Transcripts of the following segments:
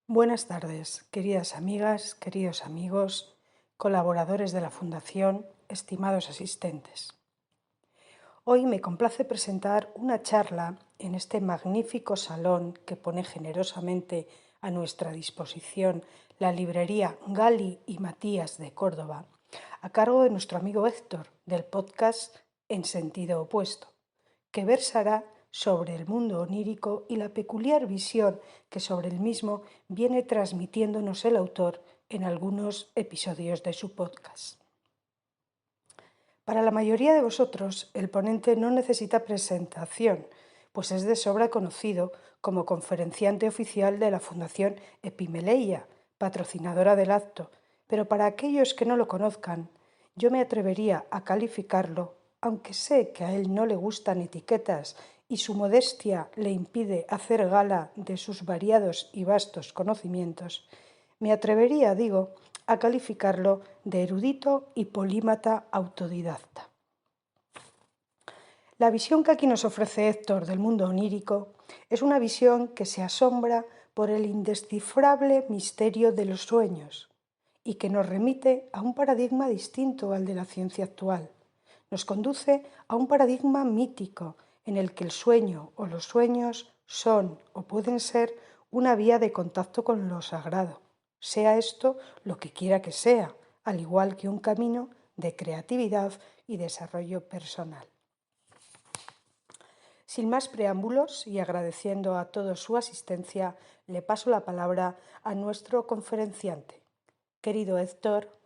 Buenas tardes, queridas amigas, queridos amigos, colaboradores de la Fundación, estimados asistentes. Hoy me complace presentar una charla en este magnífico salón que pone generosamente a nuestra disposición la librería Gali y Matías de Córdoba, a cargo de nuestro amigo Héctor del podcast En Sentido Opuesto, que versará sobre el mundo onírico y la peculiar visión que sobre el mismo viene transmitiéndonos el autor en algunos episodios de su podcast. Para la mayoría de vosotros, el ponente no necesita presentación, pues es de sobra conocido como conferenciante oficial de la Fundación Epimeleia, patrocinadora del acto, pero para aquellos que no lo conozcan, yo me atrevería a calificarlo, aunque sé que a él no le gustan etiquetas y su modestia le impide hacer gala de sus variados y vastos conocimientos, me atrevería, digo, a calificarlo de erudito y polímata autodidacta. La visión que aquí nos ofrece Héctor del mundo onírico es una visión que se asombra por el indescifrable misterio de los sueños y que nos remite a un paradigma distinto al de la ciencia actual. Nos conduce a un paradigma mítico en el que el sueño o los sueños son o pueden ser una vía de contacto con lo sagrado, sea esto lo que quiera que sea, al igual que un camino de creatividad y desarrollo personal. Sin más preámbulos y agradeciendo a todos su asistencia, le paso la palabra a nuestro conferenciante. Querido Héctor.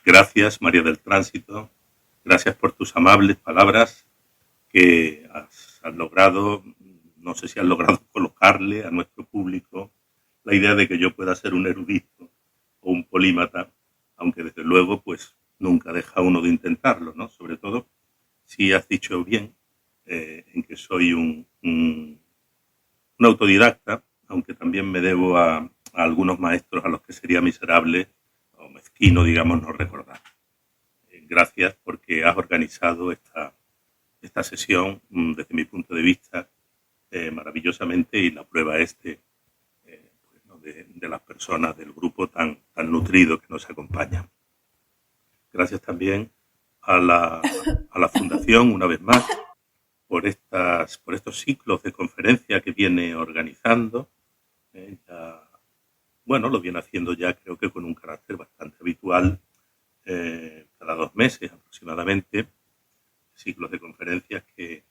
Gracias, María del Tránsito. Gracias por tus amables palabras que has logrado, no sé si has logrado colocarle a nuestro público la idea de que yo pueda ser un erudito o un polímata, aunque desde luego pues nunca deja uno de intentarlo, ¿no? Sobre todo si has dicho bien en que soy un autodidacta, aunque también me debo a algunos maestros a los que sería miserable o mezquino, digamos, no recordar. Gracias porque has organizado esta sesión desde mi punto de vista maravillosamente, y la prueba es de las personas del grupo tan nutrido que nos acompaña. Gracias también a la Fundación, una vez más, por estos ciclos de conferencia que viene organizando. Lo viene haciendo ya, creo que con un carácter bastante habitual, cada 2 meses aproximadamente, ciclos de conferencias que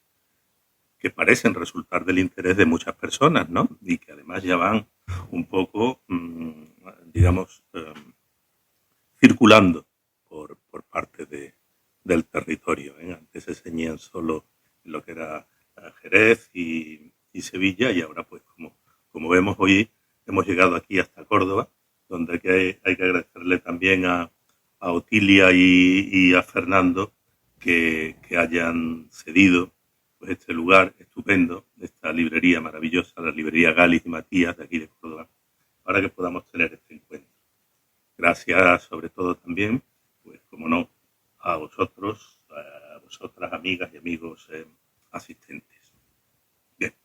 parecen resultar del interés de muchas personas, ¿no? Y que además ya van un poco, digamos, circulando por parte del territorio, ¿eh? Antes se ceñían solo en lo que era Jerez y Sevilla, y ahora, pues, como vemos hoy, hemos llegado aquí hasta Córdoba, donde hay que agradecerle también a Otilia y a Fernando que hayan cedido pues este lugar estupendo, esta librería maravillosa, la librería Gali y Matías de aquí de Córdoba, para que podamos tener este encuentro. Gracias sobre todo también, pues como no, a vosotros, a vosotras, amigas y amigos asistentes. Bien.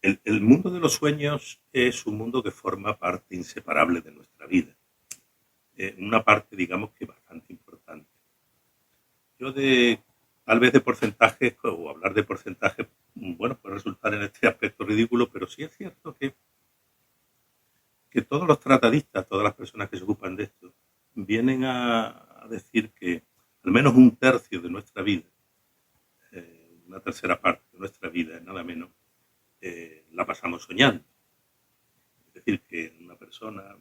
El mundo de los sueños es un mundo que forma parte inseparable de nuestra vida. Una parte, digamos, que bastante importante. Yo tal vez de porcentajes, o hablar de porcentajes, puede resultar en este aspecto ridículo, pero sí es cierto que todos los tratadistas, todas las personas que se ocupan de esto, vienen a decir que al menos un tercio de nuestra vida, una tercera parte de nuestra vida, nada menos, la pasamos soñando. Es decir, que una persona,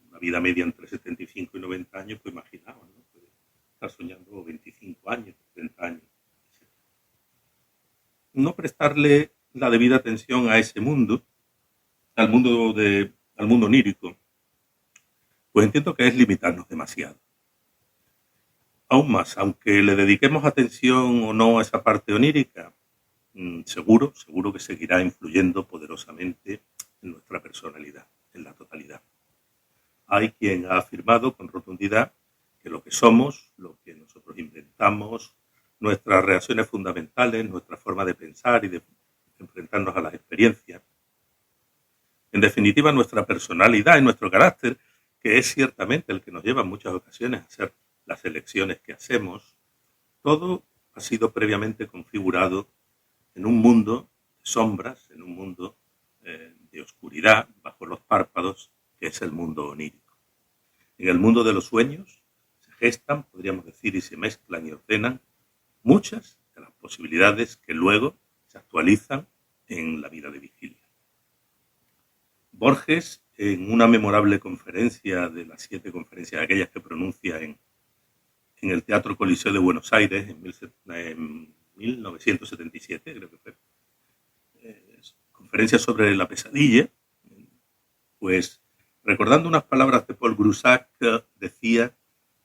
una vida media entre 75 y 90 años, pues imaginaos, ¿no? Puede estar soñando 25 años, 30 años. No prestarle la debida atención a ese mundo, al mundo onírico, pues entiendo que es limitarnos demasiado. Aún más, aunque le dediquemos atención o no a esa parte onírica, seguro que seguirá influyendo poderosamente en nuestra personalidad, en la totalidad. Hay quien ha afirmado con rotundidad que lo que somos, lo que nosotros inventamos, nuestras reacciones fundamentales, nuestra forma de pensar y de enfrentarnos a las experiencias, En definitiva, nuestra personalidad y nuestro carácter, que es ciertamente el que nos lleva en muchas ocasiones a hacer las elecciones que hacemos, todo ha sido previamente configurado en un mundo de sombras, en un mundo de oscuridad, bajo los párpados, que es el mundo onírico. En el mundo de los sueños se gestan, podríamos decir, y se mezclan y ordenan muchas de las posibilidades que luego se actualizan en la vida de vigilia. Borges, en una memorable conferencia de las 7 conferencias aquellas que pronuncia en el Teatro Coliseo de Buenos Aires en 1977, creo que fue, conferencia sobre la pesadilla, pues recordando unas palabras de Paul Groussac, decía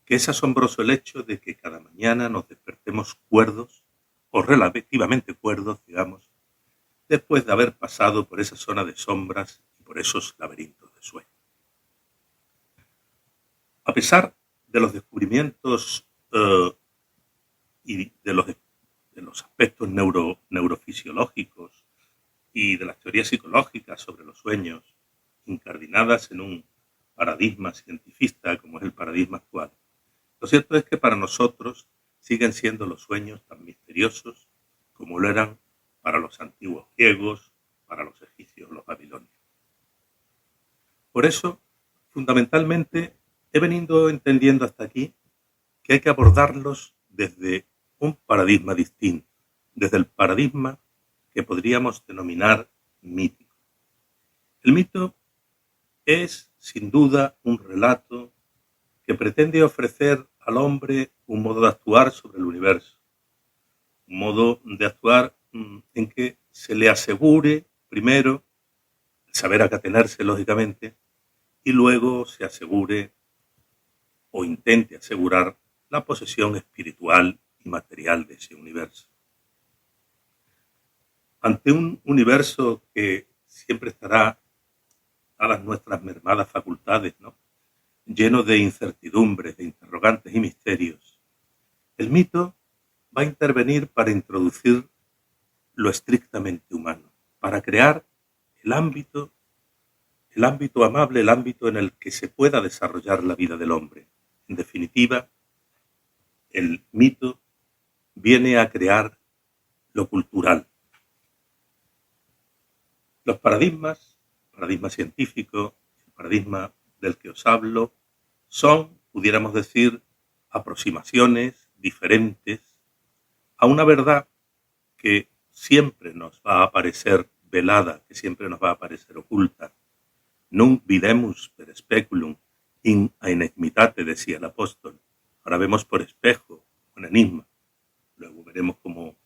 que es asombroso el hecho de que cada mañana nos despertemos cuerdos, o relativamente cuerdos, digamos, después de haber pasado por esa zona de sombras y por esos laberintos de sueño. A pesar de los descubrimientos y de los aspectos neurofisiológicos y de las teorías psicológicas sobre los sueños, incardinadas en un paradigma cientifista como es el paradigma actual, lo cierto es que para nosotros siguen siendo los sueños tan misteriosos como lo eran para los antiguos griegos, para los egipcios, los babilonios. Por eso, fundamentalmente, he venido entendiendo hasta aquí que hay que abordarlos desde un paradigma distinto, desde el paradigma que podríamos denominar mítico. El mito es, sin duda, un relato que pretende ofrecer al hombre un modo de actuar sobre el universo, un modo de actuar en que se le asegure, primero, el saber acatenarse, lógicamente, y luego se asegure o intente asegurar la posesión espiritual y material de ese universo. Ante un universo que siempre estará a las nuestras mermadas facultades, ¿no?, lleno de incertidumbres, de interrogantes y misterios, el mito va a intervenir para introducir lo estrictamente humano, para crear el ámbito amable, el ámbito en el que se pueda desarrollar la vida del hombre. En definitiva, el mito viene a crear lo cultural. Los paradigmas, el paradigma científico, el paradigma del que os hablo, son, pudiéramos decir, aproximaciones diferentes a una verdad que siempre nos va a parecer velada, que siempre nos va a parecer oculta. Nunc videmus per speculum in aenigmitate, decía el apóstol. Ahora vemos por espejo, un enigma. Luego veremos cómo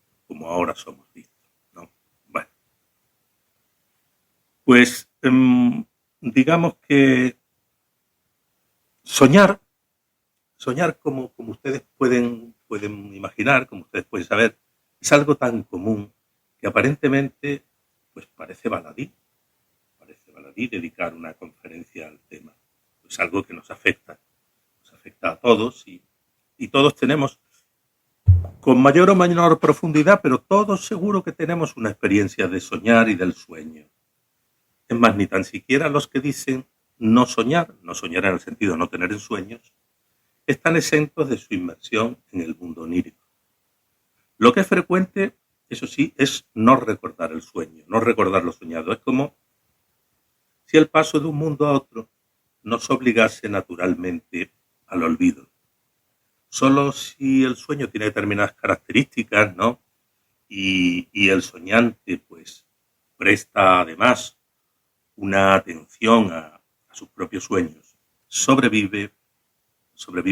ahora somos vistos, ¿no? Bueno. Pues digamos que soñar como ustedes pueden imaginar, como ustedes pueden saber, es algo tan común que aparentemente pues parece baladí dedicar una conferencia al tema. Es algo que nos afecta a todos y todos tenemos, con mayor o menor profundidad, pero todos seguro que tenemos una experiencia de soñar y del sueño. Es más, ni tan siquiera los que dicen no soñar en el sentido de no tener sueños, están exentos de su inmersión en el mundo onírico. Lo que es frecuente, eso sí, es no recordar el sueño, no recordar lo soñado. Es como si el paso de un mundo a otro nos obligase naturalmente al olvido. Solo si el sueño tiene determinadas características, ¿no?, y el soñante pues presta además una atención a sus propios sueños, sobrevive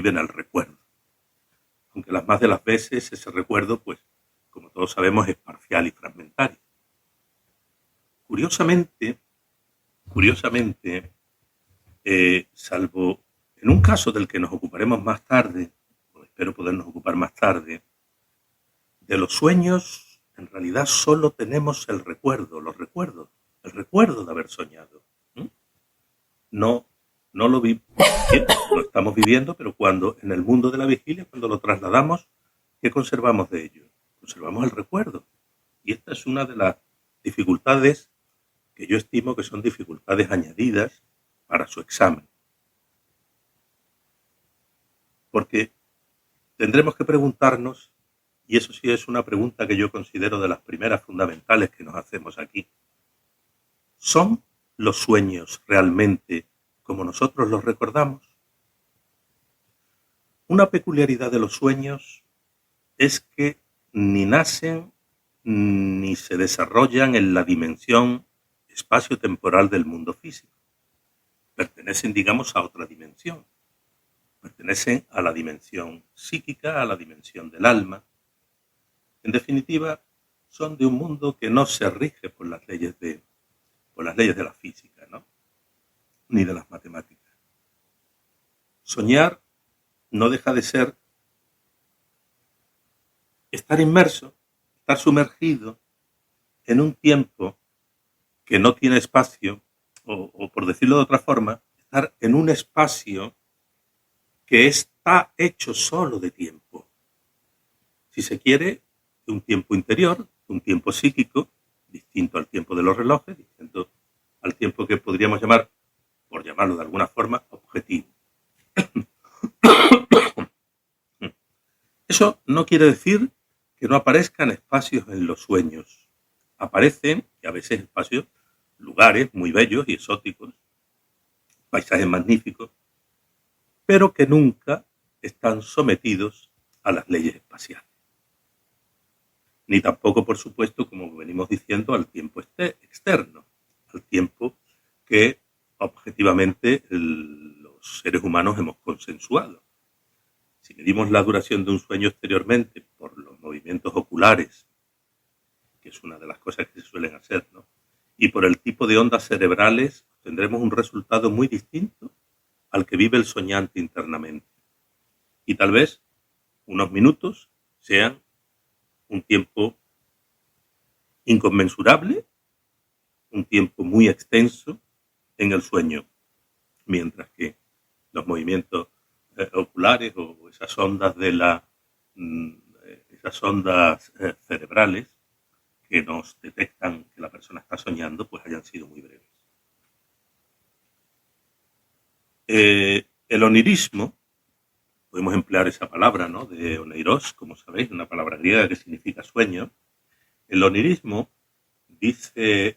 en el recuerdo. Aunque las más de las veces ese recuerdo, pues, como todos sabemos, es parcial y fragmentario. Curiosamente, salvo en un caso del que nos ocuparemos más tarde, o espero podernos ocupar más tarde, de los sueños en realidad solo tenemos el recuerdo de haber soñado. No lo estamos viviendo, pero cuando en el mundo de la vigilia, cuando lo trasladamos, ¿qué conservamos de ello? Conservamos el recuerdo. Y esta es una de las dificultades que yo estimo que son dificultades añadidas para su examen. Porque tendremos que preguntarnos, y eso sí es una pregunta que yo considero de las primeras fundamentales que nos hacemos aquí, ¿son los sueños realmente como nosotros los recordamos? Una peculiaridad de los sueños es que ni nacen ni se desarrollan en la dimensión espacio-temporal del mundo físico. Pertenecen, digamos, a otra dimensión. Pertenecen a la dimensión psíquica, a la dimensión del alma. En definitiva, son de un mundo que no se rige por las leyes de la física, ¿no? Ni de las matemáticas. Soñar no deja de ser estar inmerso, estar sumergido en un tiempo que no tiene espacio, o por decirlo de otra forma, estar en un espacio que está hecho solo de tiempo. Si se quiere, de un tiempo interior, un tiempo psíquico, distinto al tiempo de los relojes, distinto al tiempo que podríamos llamar, por llamarlo de alguna forma, objetivo. Eso no quiere decir que no aparezcan espacios en los sueños. Aparecen, y a veces espacios, lugares muy bellos y exóticos, paisajes magníficos, pero que nunca están sometidos a las leyes espaciales. Ni tampoco, por supuesto, como venimos diciendo, al tiempo externo, al tiempo que objetivamente los seres humanos hemos consensuado. Si medimos la duración de un sueño exteriormente por los movimientos oculares, que es una de las cosas que se suelen hacer, ¿no? Y por el tipo de ondas cerebrales, tendremos un resultado muy distinto al que vive el soñante internamente. Y tal vez unos minutos sean un tiempo inconmensurable, un tiempo muy extenso en el sueño, mientras que los movimientos oculares o esas ondas cerebrales que nos detectan que la persona está soñando, pues hayan sido muy breves. El onirismo, podemos emplear esa palabra, ¿no?, de oneiros, como sabéis, una palabra griega que significa sueño. El onirismo, dice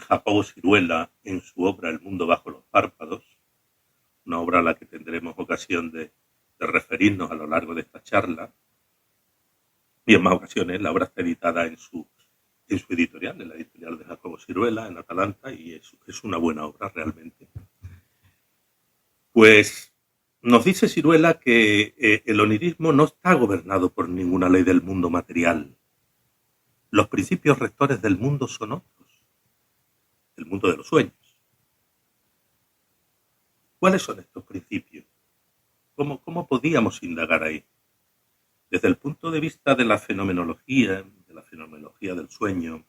Jacobo Siruela en su obra El mundo bajo los párpados, una obra a la que tendremos ocasión de referirnos a lo largo de esta charla, y en más ocasiones. La obra está editada en su editorial, en la editorial de Jacobo Siruela, en Atalanta, y es una buena obra realmente. Pues nos dice Siruela que el onirismo no está gobernado por ninguna ley del mundo material. Los principios rectores del mundo son otros, el mundo de los sueños. ¿Cuáles son estos principios? ¿Cómo podíamos indagar ahí? Desde el punto de vista de la fenomenología del sueño,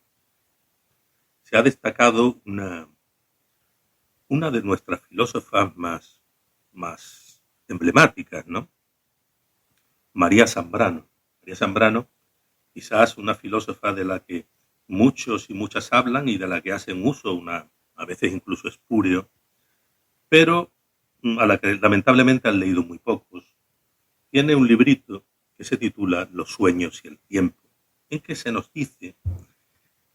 se ha destacado una de nuestras filósofas más emblemáticas, ¿no? María Zambrano. María Zambrano, quizás una filósofa de la que muchos y muchas hablan y de la que hacen uso, a veces incluso espúreo, pero a la que lamentablemente han leído muy pocos. Tiene un librito que se titula Los sueños y el tiempo, en que se nos dice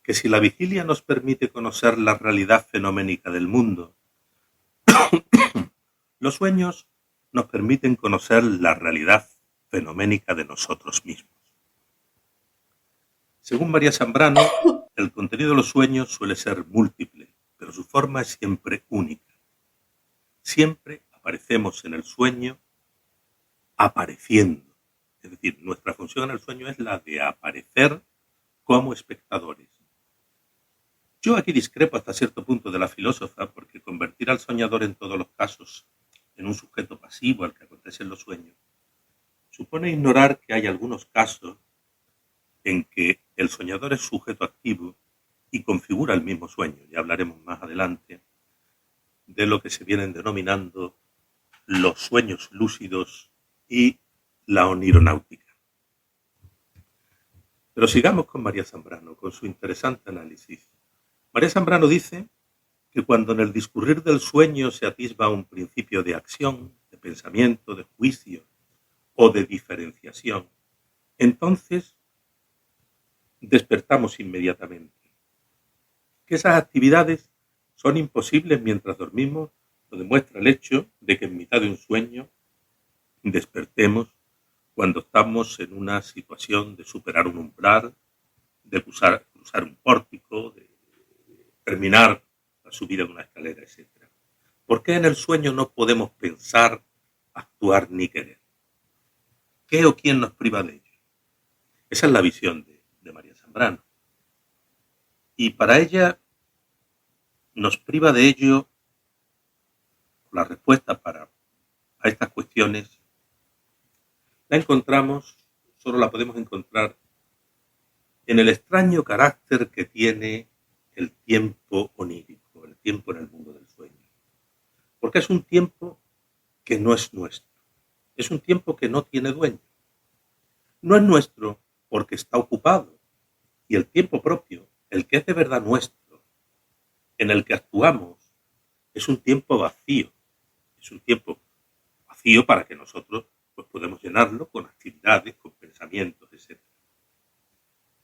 que si la vigilia nos permite conocer la realidad fenoménica del mundo, los sueños nos permiten conocer la realidad fenoménica de nosotros mismos. Según María Zambrano, el contenido de los sueños suele ser múltiple, pero su forma es siempre única. Siempre aparecemos en el sueño apareciendo. Es decir, nuestra función en el sueño es la de aparecer como espectadores. Yo aquí discrepo hasta cierto punto de la filósofa, porque convertir al soñador en todos los casos en un sujeto pasivo al que acontecen los sueños supone ignorar que hay algunos casos en que el soñador es sujeto activo y configura el mismo sueño. Ya hablaremos más adelante de lo que se vienen denominando los sueños lúcidos y la onironáutica. Pero sigamos con María Zambrano, con su interesante análisis. María Zambrano dice que cuando en el discurrir del sueño se atisba un principio de acción, de pensamiento, de juicio o de diferenciación, entonces despertamos inmediatamente. Que esas actividades son imposibles mientras dormimos lo demuestra el hecho de que en mitad de un sueño despertemos cuando estamos en una situación de superar un umbral, de cruzar un pórtico, de terminar la subida de una escalera, etc. ¿Por qué en el sueño no podemos pensar, actuar ni querer? ¿Qué o quién nos priva de ello? Esa es la visión de María Zambrano. Y para ella nos priva de ello la respuesta a estas cuestiones. La encontramos, solo la podemos encontrar en el extraño carácter que tiene el tiempo onírico, el tiempo en el mundo del sueño. Porque es un tiempo que no es nuestro, es un tiempo que no tiene dueño. No es nuestro porque está ocupado, y el tiempo propio, el que es de verdad nuestro, en el que actuamos, es un tiempo vacío, es un tiempo vacío para que nosotros pues, podemos llenarlo con actividades, con pensamientos, etc.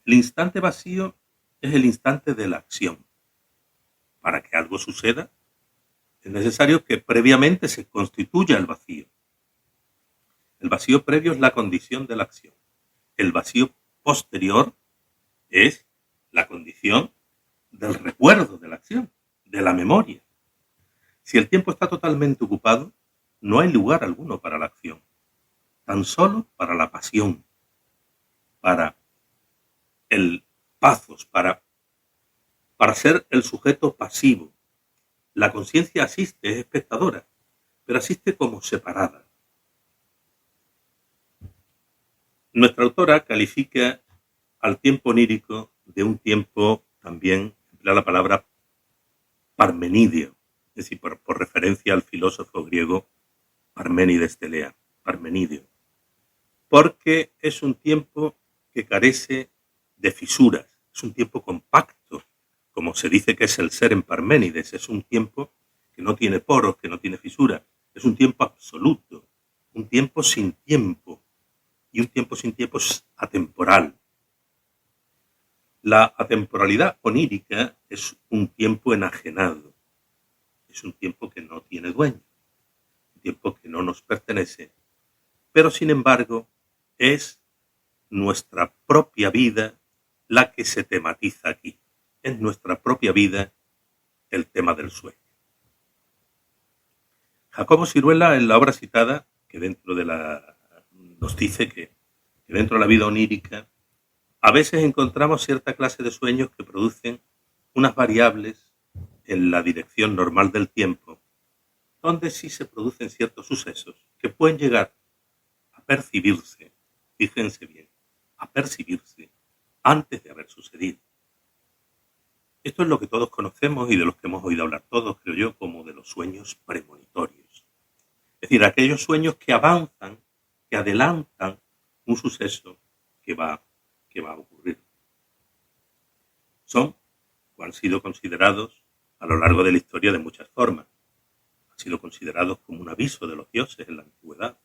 El instante vacío es el instante de la acción. Para que algo suceda, es necesario que previamente se constituya el vacío. El vacío previo es la condición de la acción. El vacío posterior es la condición del recuerdo de la acción, de la memoria. Si el tiempo está totalmente ocupado, no hay lugar alguno para la acción, tan solo para la pasión, para el pathos, para ser el sujeto pasivo. La conciencia asiste, es espectadora, pero asiste como separada. Nuestra autora califica al tiempo onírico de un tiempo también, emplea la palabra parmenidio, es decir, por referencia al filósofo griego Parménides de Lea, parmenidio, porque es un tiempo que carece de fisuras, es un tiempo compacto, como se dice que es el ser en Parménides, es un tiempo que no tiene poros, que no tiene fisuras, es un tiempo absoluto, un tiempo sin tiempo, y un tiempo sin tiempo es atemporal. La atemporalidad onírica es un tiempo enajenado, es un tiempo que no tiene dueño, un tiempo que no nos pertenece, pero sin embargo es nuestra propia vida la que se tematiza aquí. Es nuestra propia vida el tema del sueño. Jacobo Siruela, en la obra citada, que dentro de nos dice que dentro de la vida onírica a veces encontramos cierta clase de sueños que producen unas variables en la dirección normal del tiempo, donde sí se producen ciertos sucesos que pueden llegar a percibirse, fíjense bien, a percibirse antes de haber sucedido. Esto es lo que todos conocemos y de los que hemos oído hablar todos, creo yo, como de los sueños premonitorios. Es decir, aquellos sueños que avanzan, que adelantan un suceso que va a ocurrir. Son o han sido considerados a lo largo de la historia de muchas formas. Han sido considerados como un aviso de los dioses en la antigüedad.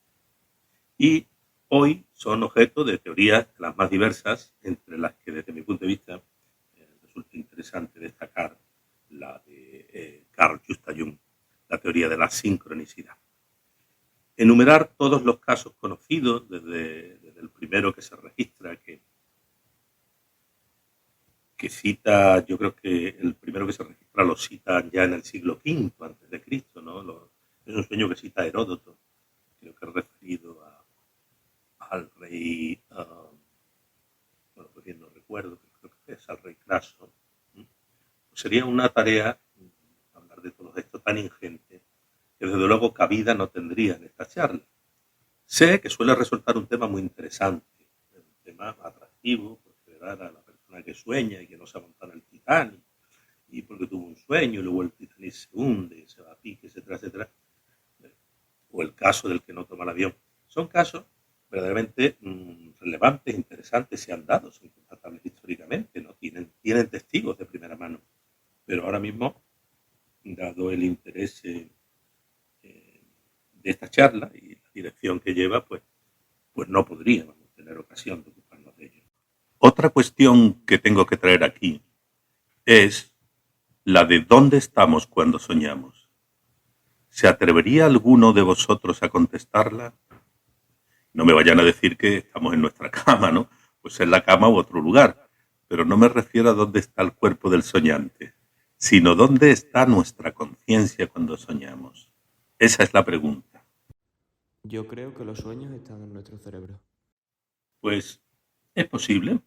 Y hoy son objeto de teorías las más diversas, entre las que desde mi punto de vista resulta interesante destacar la de Carl Gustav Jung, la teoría de la sincronicidad. Enumerar todos los casos conocidos, desde el primero que se registra, que cita, yo creo que el primero que se registra lo cita ya en el siglo V antes de Cristo, ¿no? Es un sueño que cita Heródoto, creo que es referido al rey, bueno, pues bien no recuerdo, creo que es al rey Craso. Pues sería una tarea hablar de todo esto tan ingente que desde luego cabida no tendría en esta charla. Sé que suele resultar un tema muy interesante, un tema atractivo, porque a la persona que sueña y que no se aguanta en el Titanic, y porque tuvo un sueño y luego el Titanic se hunde, se va a pique, etcétera, etcétera, o el caso del que no toma el avión. Son casos verdaderamente relevantes, interesantes, se han dado, son constatables históricamente, ¿no? Tienen testigos de primera mano. pero ahora mismo, dado el interés de esta charla y la dirección que lleva, pues no podríamos tener ocasión de ocuparnos de ello. Otra cuestión que tengo que traer aquí es la de dónde estamos cuando soñamos. ¿Se atrevería alguno de vosotros a contestarla? No me vayan a decir que estamos en nuestra cama, ¿no? Pues en la cama u otro lugar. Pero no me refiero a dónde está el cuerpo del soñante, sino dónde está nuestra conciencia cuando soñamos. Esa es la pregunta. Yo creo que los sueños están en nuestro cerebro. Pues es posible.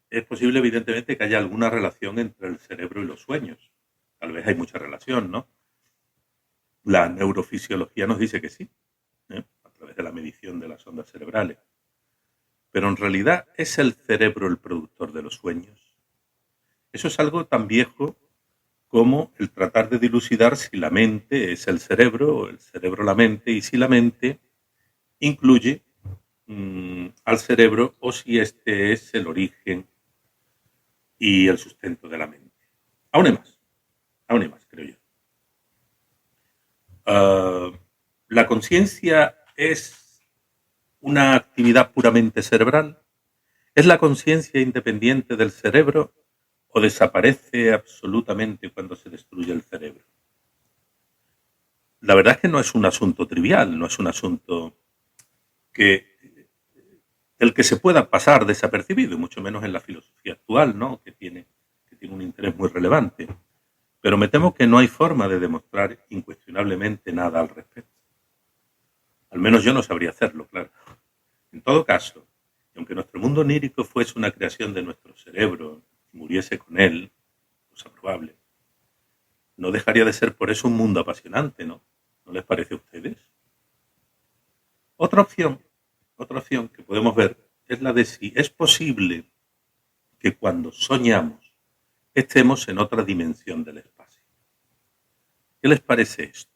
Es posible, evidentemente, que haya alguna relación entre el cerebro y los sueños. Tal vez hay mucha relación, ¿no? La neurofisiología nos dice que sí, a través de la medición de las ondas cerebrales. Pero en realidad, ¿es el cerebro el productor de los sueños? Eso es algo tan viejo como el tratar de dilucidar si la mente es el cerebro o el cerebro la mente, y si la mente incluye al cerebro o si este es el origen y el sustento de la mente. Aún hay más, creo yo. La conciencia es una actividad puramente cerebral. ¿Es la conciencia independiente del cerebro o desaparece absolutamente cuando se destruye el cerebro? La verdad es que no es un asunto trivial, no es un asunto del que se pueda pasar desapercibido, mucho menos en la filosofía actual, ¿no? que tiene un interés muy relevante. Pero me temo que no hay forma de demostrar incuestionablemente nada al respecto. Al menos yo no sabría hacerlo, claro. En todo caso, aunque nuestro mundo onírico fuese una creación de nuestro cerebro y muriese con él, cosa probable, no dejaría de ser por eso un mundo apasionante, ¿no? ¿No les parece a ustedes? Otra opción que podemos ver es la de si es posible que cuando soñamos estemos en otra dimensión del espacio. ¿Qué les parece esto?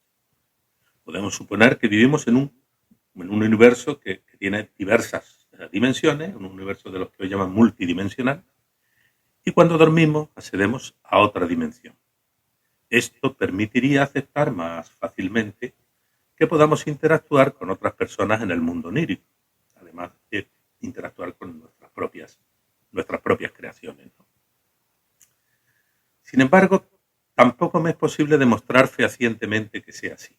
Podemos suponer que vivimos en un universo que tiene diversas dimensiones, un universo de los que hoy llaman multidimensional, y cuando dormimos accedemos a otra dimensión. Esto permitiría aceptar más fácilmente que podamos interactuar con otras personas en el mundo onírico, además de interactuar con nuestras propias creaciones, ¿no? Sin embargo, tampoco me es posible demostrar fehacientemente que sea así.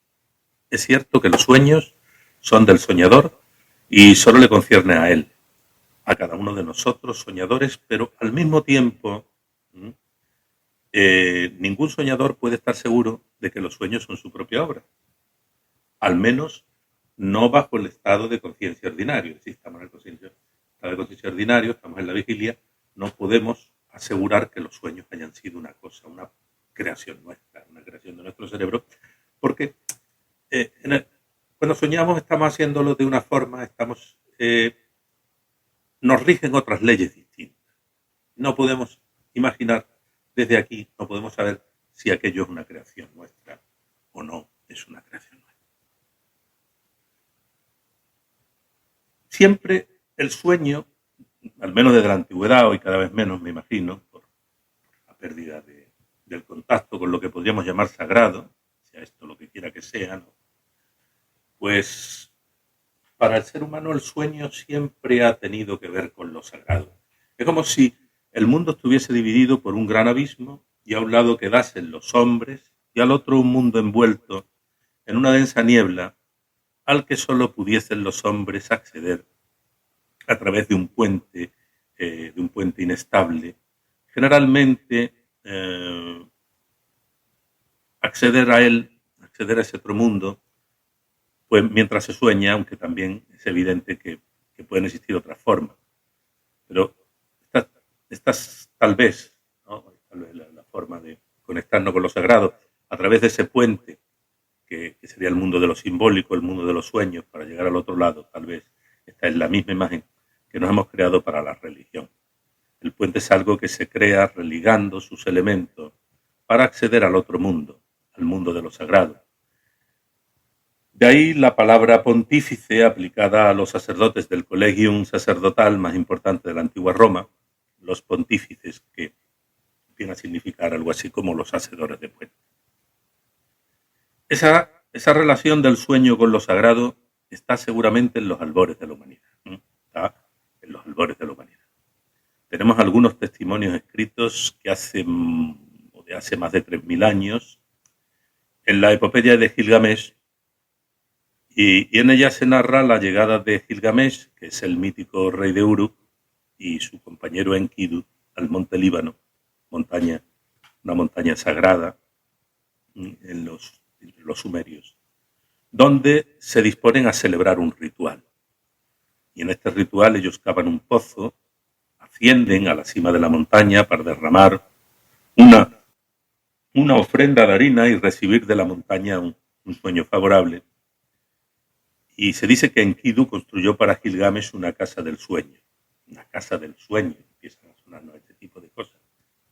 Es cierto que los sueños son del soñador y solo le concierne a él, a cada uno de nosotros soñadores, pero al mismo tiempo ningún soñador puede estar seguro de que los sueños son su propia obra. Al menos no bajo el estado de conciencia ordinario. Es decir, estamos en el estado de conciencia ordinario, estamos en la vigilia, no podemos asegurar que los sueños hayan sido una creación nuestra, una creación de nuestro cerebro, porque cuando soñamos estamos haciéndolo de una forma, nos rigen otras leyes distintas. No podemos imaginar desde aquí, no podemos saber si aquello es una creación nuestra o no es una creación nuestra. Siempre el sueño, al menos desde la antigüedad, hoy cada vez menos me imagino, por la pérdida del contacto con lo que podríamos llamar sagrado, sea esto lo que quiera que sea, ¿no? Pues para el ser humano el sueño siempre ha tenido que ver con lo sagrado. Es como si el mundo estuviese dividido por un gran abismo y a un lado quedasen los hombres y al otro un mundo envuelto en una densa niebla al que solo pudiesen los hombres acceder a través de un puente inestable. Generalmente acceder a ese otro mundo, pues mientras se sueña, aunque también es evidente que pueden existir otras formas. Pero estas tal vez, ¿no? Tal vez la forma de conectarnos con lo sagrado a través de ese puente que sería el mundo de lo simbólico, el mundo de los sueños, para llegar al otro lado, tal vez esta es la misma imagen que nos hemos creado para la religión. El puente es algo que se crea religando sus elementos para acceder al otro mundo, al mundo de lo sagrado. De ahí la palabra pontífice aplicada a los sacerdotes del colegium sacerdotal más importante de la antigua Roma, los pontífices que viene a significar algo así como los hacedores de puentes. Esa relación del sueño con lo sagrado está seguramente en los albores de la humanidad. Está en los albores de la humanidad. Tenemos algunos testimonios escritos que de hace más de 3000 años, en la epopeya de Gilgamesh, y en ella se narra la llegada de Gilgamesh, que es el mítico rey de Uruk, y su compañero Enkidu al monte Líbano, una montaña sagrada entre los sumerios, donde se disponen a celebrar un ritual. Y en este ritual ellos cavan un pozo, ascienden a la cima de la montaña para derramar una ofrenda de harina y recibir de la montaña un sueño favorable. Y se dice que Enkidu construyó para Gilgamesh una casa del sueño. Una casa del sueño, empiezan a sonarnos este tipo de cosas.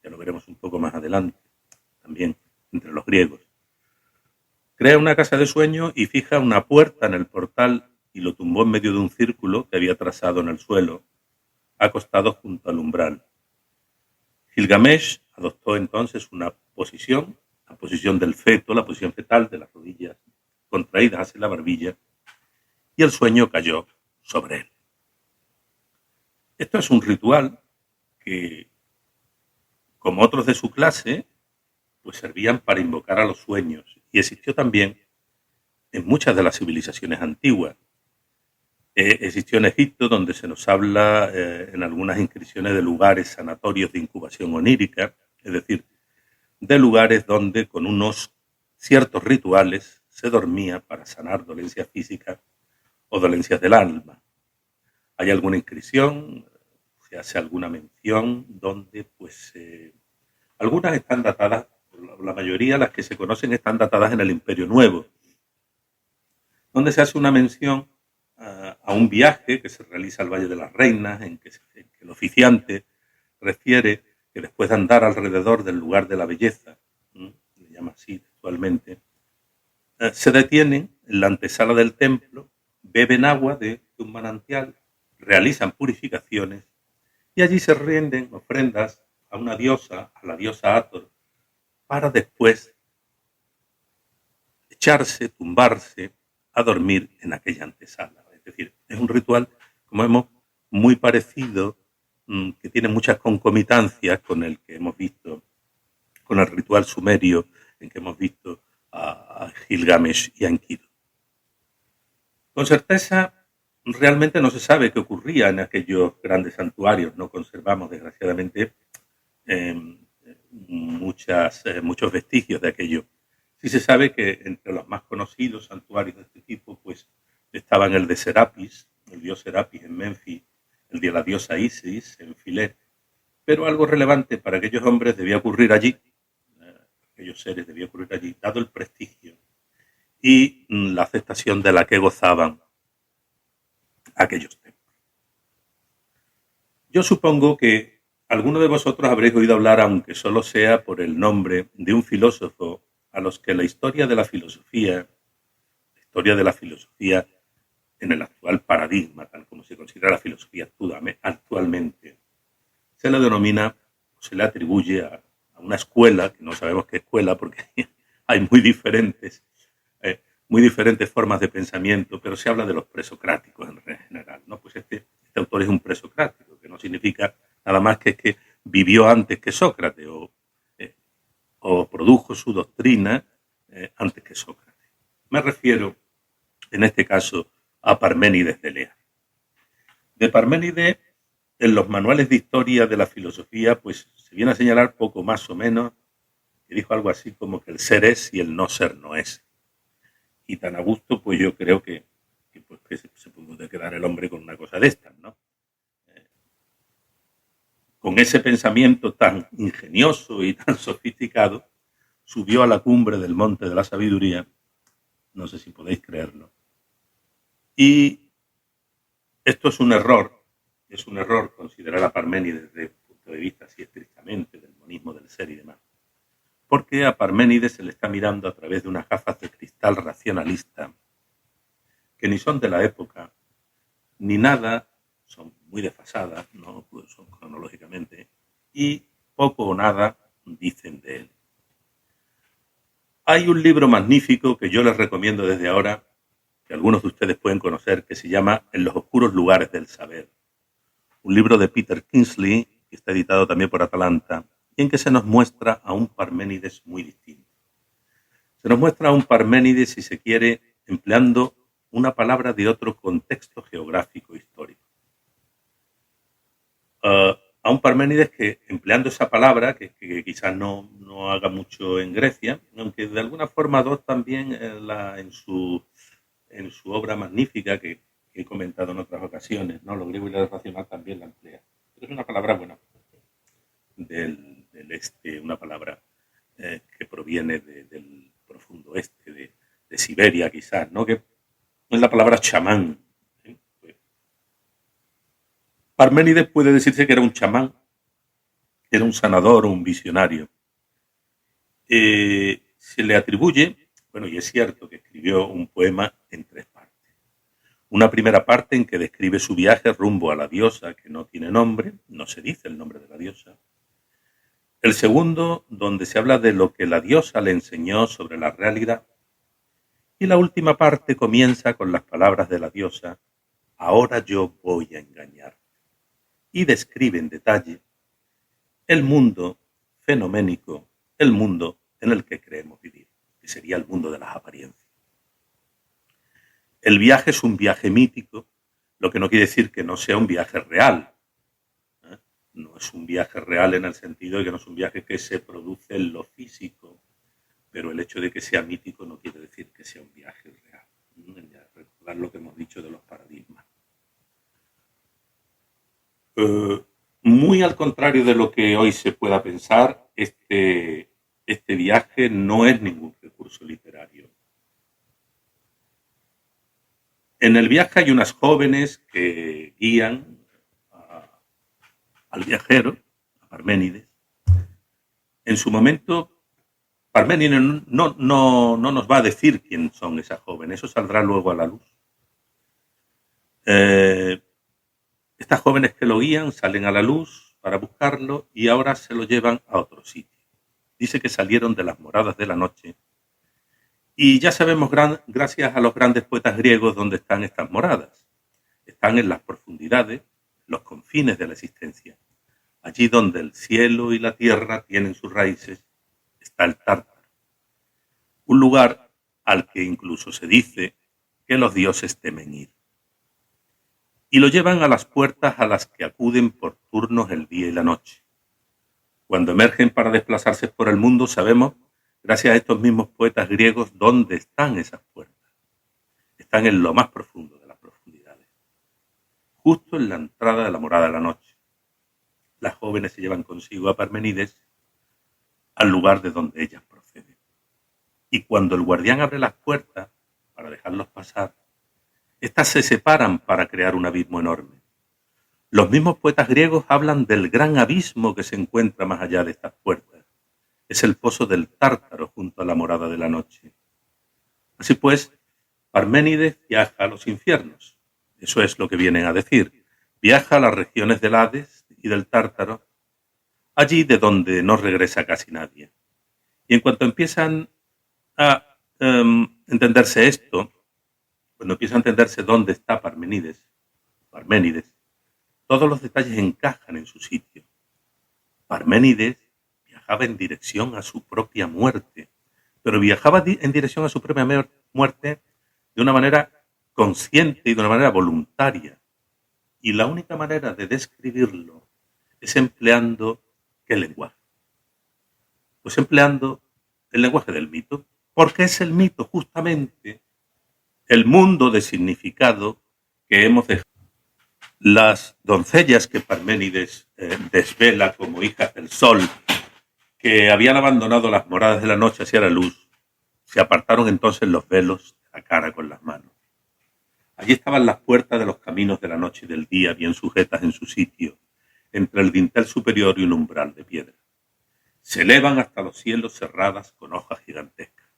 Ya lo veremos un poco más adelante, también entre los griegos. Crea una casa de sueño y fija una puerta en el portal y lo tumbó en medio de un círculo que había trazado en el suelo, acostado junto al umbral. Gilgamesh adoptó entonces una posición, la posición del feto, la posición fetal, de las rodillas contraídas hacia la barbilla, y el sueño cayó sobre él. Esto es un ritual que, como otros de su clase, pues servían para invocar a los sueños, y existió también en muchas de las civilizaciones antiguas. Existió en Egipto, donde se nos habla en algunas inscripciones de lugares sanatorios de incubación onírica, es decir, de lugares donde con unos ciertos rituales se dormía para sanar dolencias físicas o dolencias del alma. Hay alguna inscripción, se hace alguna mención donde pues algunas están datadas, la mayoría, las que se conocen, están datadas en el Imperio Nuevo, donde se hace una mención a un viaje que se realiza al Valle de las Reinas, en que el oficiante refiere que después de andar alrededor del lugar de la belleza, le llama así textualmente, se detienen en la antesala del templo, beben agua de un manantial, realizan purificaciones y allí se rinden ofrendas a una diosa, a la diosa Hathor, para después tumbarse a dormir en aquella antesala. Es decir, es un ritual, como vemos, muy parecido, que tiene muchas concomitancias con el que hemos visto, con el ritual sumerio en que hemos visto a Gilgamesh y a Enkidu. Con certeza, realmente no se sabe qué ocurría en aquellos grandes santuarios. No conservamos, desgraciadamente, muchos vestigios de aquello. Sí se sabe que entre los más conocidos santuarios de este tipo, pues estaban el de Serapis, el dios Serapis en Menfis, el de la diosa Isis en Filet. Pero algo relevante para aquellos hombres debía ocurrir allí, aquellos seres debía ocurrir allí, dado el prestigio y la aceptación de la que gozaban aquellos templos. Yo supongo que alguno de vosotros habréis oído hablar, aunque solo sea por el nombre, de un filósofo a los que la historia de la filosofía en el actual paradigma, tal como se considera la filosofía actualmente, se le denomina, se le atribuye a una escuela, que no sabemos qué escuela porque hay muy diferentes formas de pensamiento, pero se habla de los presocráticos en general, ¿no? Pues este autor es un presocrático, que no significa nada más que vivió antes que Sócrates o produjo su doctrina antes que Sócrates. Me refiero, en este caso, a Parménides de Elea. De Parménides, en los manuales de historia de la filosofía, pues se viene a señalar poco más o menos que dijo algo así como que el ser es y el no ser no es. Y tan a gusto, pues yo creo que se puede quedar el hombre con una cosa de estas, ¿no? Con ese pensamiento tan ingenioso y tan sofisticado, subió a la cumbre del monte de la sabiduría, no sé si podéis creerlo, y esto es un error considerar a Parménides desde el punto de vista así estrictamente del monismo del ser y demás, porque a Parménides se le está mirando a través de unas gafas de cristal racionalista que ni son de la época, ni nada, son muy desfasadas, no son cronológicamente, y poco o nada dicen de él. Hay un libro magnífico que yo les recomiendo desde ahora, que algunos de ustedes pueden conocer, que se llama En los oscuros lugares del saber. Un libro de Peter Kingsley, que está editado también por Atalanta, y en que se nos muestra a un Parménides muy distinto. Se nos muestra a un Parménides, si se quiere, empleando una palabra de otro contexto geográfico histórico. A un Parménides que, empleando esa palabra, que quizás no haga mucho en Grecia, aunque de alguna forma Dot también en su obra magnífica que he comentado en otras ocasiones, ¿no? Lo griego y lo racional también la emplea. Pero es una palabra buena del este, una palabra que proviene del profundo este, de Siberia quizás, ¿no? Que es la palabra chamán. Parménides puede decirse que era un chamán, era un sanador o un visionario. Se le atribuye, bueno, y es cierto que escribió un poema en 3 partes. Una primera parte en que describe su viaje rumbo a la diosa que no tiene nombre, no se dice el nombre de la diosa. El segundo, donde se habla de lo que la diosa le enseñó sobre la realidad. Y la última parte comienza con las palabras de la diosa, ahora yo voy a engañar. Y describe en detalle el mundo fenoménico, el mundo en el que creemos vivir, que sería el mundo de las apariencias. El viaje es un viaje mítico, lo que no quiere decir que no sea un viaje real. No es un viaje real en el sentido de que no es un viaje que se produce en lo físico, pero el hecho de que sea mítico no quiere decir que sea un viaje real. Recordar lo que hemos dicho de los paradigmas. Muy al contrario de lo que hoy se pueda pensar, este viaje no es ningún recurso literario. En el viaje hay unas jóvenes que guían al viajero, a Parménides. En su momento, Parménides no nos va a decir quién son esas jóvenes, eso saldrá luego a la luz. Estas jóvenes que lo guían salen a la luz para buscarlo y ahora se lo llevan a otro sitio. Dice que salieron de las moradas de la noche y ya sabemos, gracias a los grandes poetas griegos, dónde están estas moradas. Están en las profundidades, los confines de la existencia. Allí donde el cielo y la tierra tienen sus raíces, está el Tártaro. Un lugar al que incluso se dice que los dioses temen ir. Y lo llevan a las puertas a las que acuden por turnos el día y la noche. Cuando emergen para desplazarse por el mundo, sabemos, gracias a estos mismos poetas griegos, dónde están esas puertas. Están en lo más profundo de las profundidades, justo en la entrada de la morada de la noche. Las jóvenes se llevan consigo a Parménides al lugar de donde ellas proceden. Y cuando el guardián abre las puertas para dejarlos pasar, estas se separan para crear un abismo enorme. Los mismos poetas griegos hablan del gran abismo que se encuentra más allá de estas puertas. Es el pozo del Tártaro junto a la morada de la noche. Así pues, Parménides viaja a los infiernos. Eso es lo que vienen a decir. Viaja a las regiones del Hades y del Tártaro, allí de donde no regresa casi nadie. Y en cuanto empiezan a entenderse esto, cuando empieza a entenderse dónde está Parménides, todos los detalles encajan en su sitio. Parménides viajaba en dirección a su propia muerte, pero viajaba en dirección a su propia muerte de una manera consciente y de una manera voluntaria. Y la única manera de describirlo es empleando ¿qué lenguaje? Pues empleando el lenguaje del mito, porque es el mito justamente el mundo de significado que hemos dejado. Las doncellas que Parménides desvela como hijas del sol, que habían abandonado las moradas de la noche hacia la luz, se apartaron entonces los velos de la cara con las manos. Allí estaban las puertas de los caminos de la noche y del día, bien sujetas en su sitio, entre el dintel superior y un umbral de piedra. Se elevan hasta los cielos cerradas con hojas gigantescas.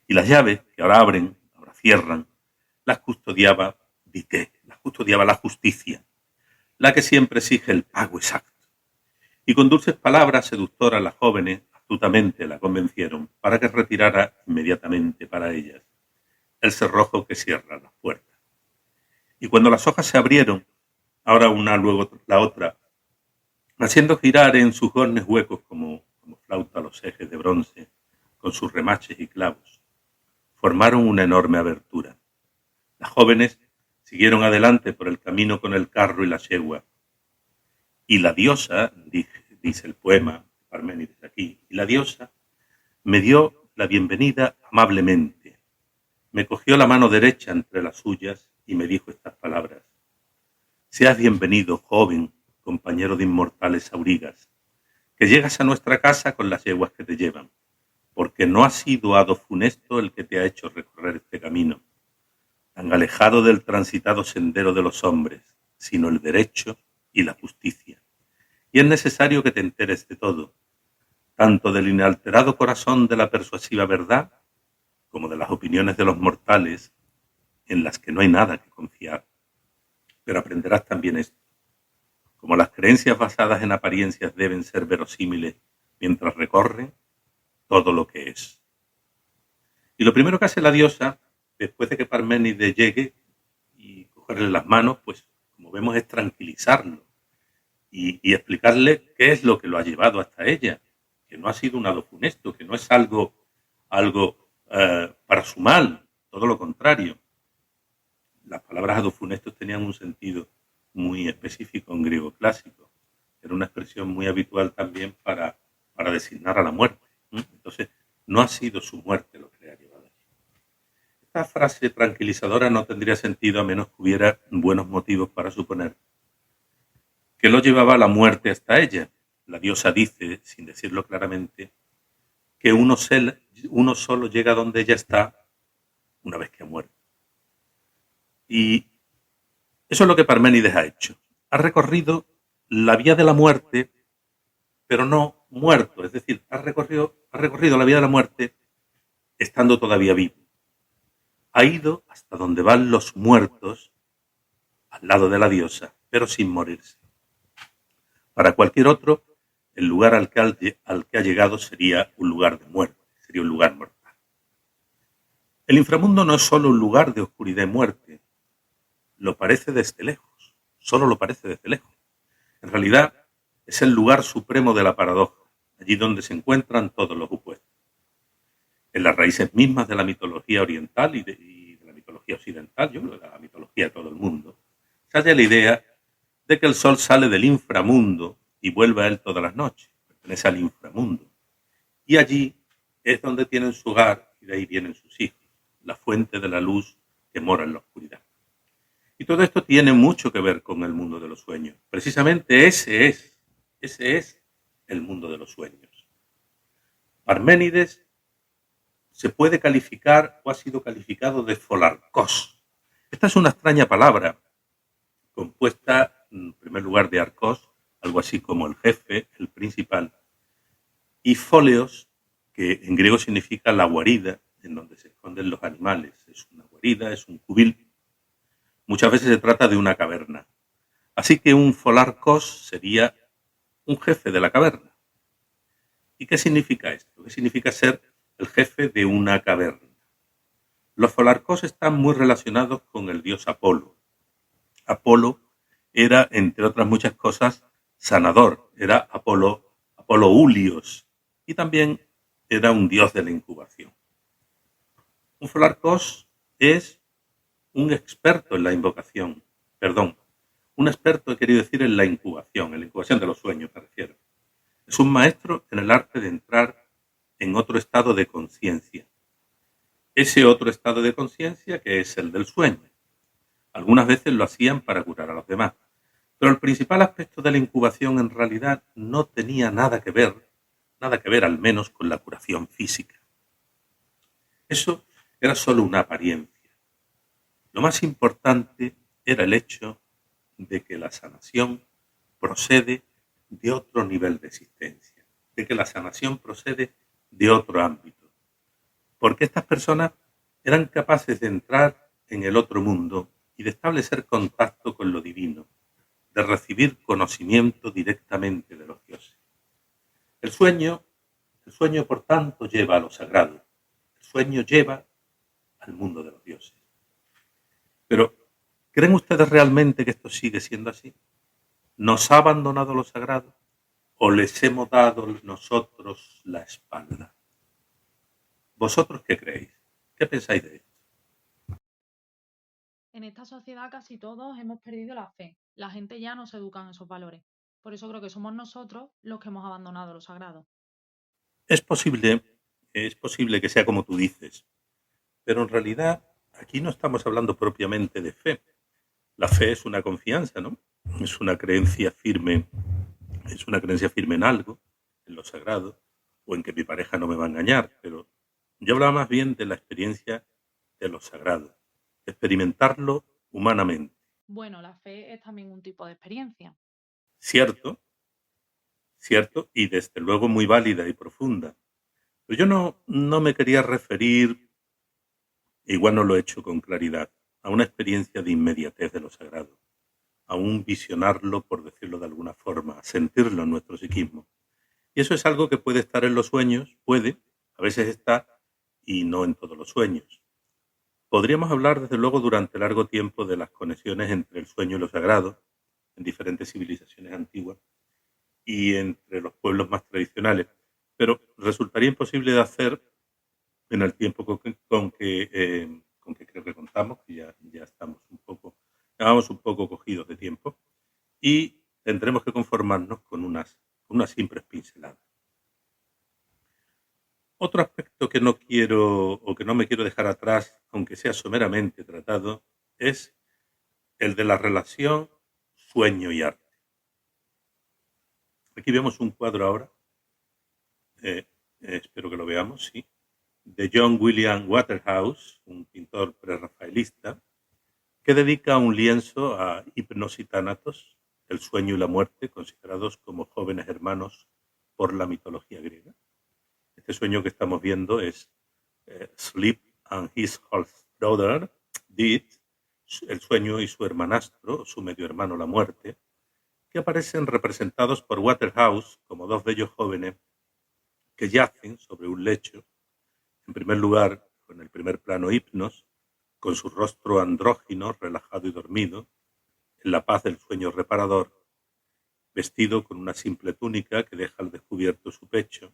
Y las llaves, que ahora abren, ahora cierran, las custodiaba Dité, las custodiaba la justicia, la que siempre exige el pago exacto. Y con dulces palabras seductoras las jóvenes astutamente la convencieron para que retirara inmediatamente para ellas el cerrojo que cierra las puertas. Y cuando las hojas se abrieron, ahora una, luego la otra, haciendo girar en sus gornes huecos como flauta los ejes de bronce, con sus remaches y clavos, formaron una enorme abertura. Las jóvenes siguieron adelante por el camino con el carro y la yegua. Y la diosa, dice el poema, Parménides aquí, y la diosa me dio la bienvenida amablemente. Me cogió la mano derecha entre las suyas y me dijo estas palabras. Seas bienvenido, joven, compañero de inmortales aurigas, que llegas a nuestra casa con las yeguas que te llevan, porque no ha sido hado funesto el que te ha hecho recorrer este camino, tan alejado del transitado sendero de los hombres, sino el derecho y la justicia. Y es necesario que te enteres de todo, tanto del inalterado corazón de la persuasiva verdad, como de las opiniones de los mortales, en las que no hay nada que confiar. Pero aprenderás también esto. Como las creencias basadas en apariencias deben ser verosímiles mientras recorren todo lo que es. Y lo primero que hace la diosa, después de que Parménides llegue y cogerle las manos, pues como vemos es tranquilizarlo y explicarle qué es lo que lo ha llevado hasta ella, que no ha sido un hado funesto, que no es algo para su mal, todo lo contrario. Las palabras hado funestos tenían un sentido muy específico en griego clásico. Era una expresión muy habitual también para designar a la muerte. Entonces, no ha sido su muerte lo que le ha llevado allí. Esta frase tranquilizadora no tendría sentido a menos que hubiera buenos motivos para suponer que lo llevaba a la muerte hasta ella. La diosa dice, sin decirlo claramente, que uno solo llega donde ella está una vez que ha muerto. Y eso es lo que Parménides ha hecho. Ha recorrido la vía de la muerte, pero no muerto. Es decir, ha recorrido la vía de la muerte estando todavía vivo. Ha ido hasta donde van los muertos, al lado de la diosa, pero sin morirse. Para cualquier otro, el lugar al que ha llegado sería un lugar de muerte, sería un lugar mortal. El inframundo no es solo un lugar de oscuridad y muerte, lo parece desde lejos, solo lo parece desde lejos. En realidad, es el lugar supremo de la paradoja, allí donde se encuentran todos los opuestos. En las raíces mismas de la mitología oriental y de la mitología occidental, yo creo que de la mitología de todo el mundo, se halla la idea de que el sol sale del inframundo y vuelve a él todas las noches, pertenece al inframundo. Y allí es donde tienen su hogar y de ahí vienen sus hijos, la fuente de la luz que mora en la oscuridad. Y todo esto tiene mucho que ver con el mundo de los sueños. Precisamente ese es el mundo de los sueños. Parménides se puede calificar o ha sido calificado de folarcos. Esta es una extraña palabra compuesta en primer lugar de arcos, algo así como el jefe, el principal, y fóleos, que en griego significa la guarida, en donde se esconden los animales. Es una guarida, es un cubil. Muchas veces se trata de una caverna. Así que un folarcos sería un jefe de la caverna. ¿Y qué significa esto? ¿Qué significa ser el jefe de una caverna? Los folarcos están muy relacionados con el dios Apolo. Apolo era, entre otras muchas cosas, sanador. Era Apolo Ulios. Y también era un dios de la incubación. Un folarcos es un experto en la invocación. Un experto he querido decir en la incubación de los sueños me refiero. Es un maestro en el arte de entrar en otro estado de conciencia. Ese otro estado de conciencia que es el del sueño. Algunas veces lo hacían para curar a los demás. Pero el principal aspecto de la incubación en realidad no tenía nada que ver al menos con la curación física. Eso era solo una apariencia. Lo más importante era el hecho de que la sanación procede de otro nivel de existencia, de que la sanación procede de otro ámbito. Porque estas personas eran capaces de entrar en el otro mundo y de establecer contacto con lo divino, de recibir conocimiento directamente de los dioses. El sueño, por tanto, lleva a lo sagrado. El sueño lleva al mundo de los dioses. Pero, ¿creen ustedes realmente que esto sigue siendo así? ¿Nos ha abandonado lo sagrado o les hemos dado nosotros la espalda? ¿Vosotros qué creéis? ¿Qué pensáis de esto? En esta sociedad casi todos hemos perdido la fe. La gente ya no se educa en esos valores. Por eso creo que somos nosotros los que hemos abandonado lo sagrado. Es posible que sea como tú dices, pero en realidad aquí no estamos hablando propiamente de fe. La fe es una confianza, ¿no? Es una creencia firme en algo, en lo sagrado, o en que mi pareja no me va a engañar, pero yo hablaba más bien de la experiencia de lo sagrado, experimentarlo humanamente. Bueno, la fe es también un tipo de experiencia. Cierto, y desde luego muy válida y profunda. Pero yo no me quería referir, igual no lo he hecho con claridad, a una experiencia de inmediatez de lo sagrado, a un visionarlo, por decirlo de alguna forma, a sentirlo en nuestro psiquismo. Y eso es algo que puede estar en los sueños, a veces está, y no en todos los sueños. Podríamos hablar, desde luego, durante largo tiempo de las conexiones entre el sueño y lo sagrado, en diferentes civilizaciones antiguas y entre los pueblos más tradicionales, pero resultaría imposible de hacer en el tiempo con que creo que contamos, que ya vamos un poco cogidos de tiempo, y tendremos que conformarnos con unas simples pinceladas. Otro aspecto que no me quiero dejar atrás, aunque sea someramente tratado, es el de la relación sueño y arte. Aquí vemos un cuadro ahora, espero que lo veamos, sí, de John William Waterhouse, un pintor prerrafaelista, que dedica un lienzo a Hipnos y Tánatos, el sueño y la muerte, considerados como jóvenes hermanos por la mitología griega. Este sueño que estamos viendo es Sleep and his half brother, Death, el sueño y su hermanastro, su medio hermano la muerte, que aparecen representados por Waterhouse como dos bellos jóvenes que yacen sobre un lecho. En primer lugar, con el primer plano Hipnos, con su rostro andrógino, relajado y dormido, en la paz del sueño reparador, vestido con una simple túnica que deja al descubierto su pecho,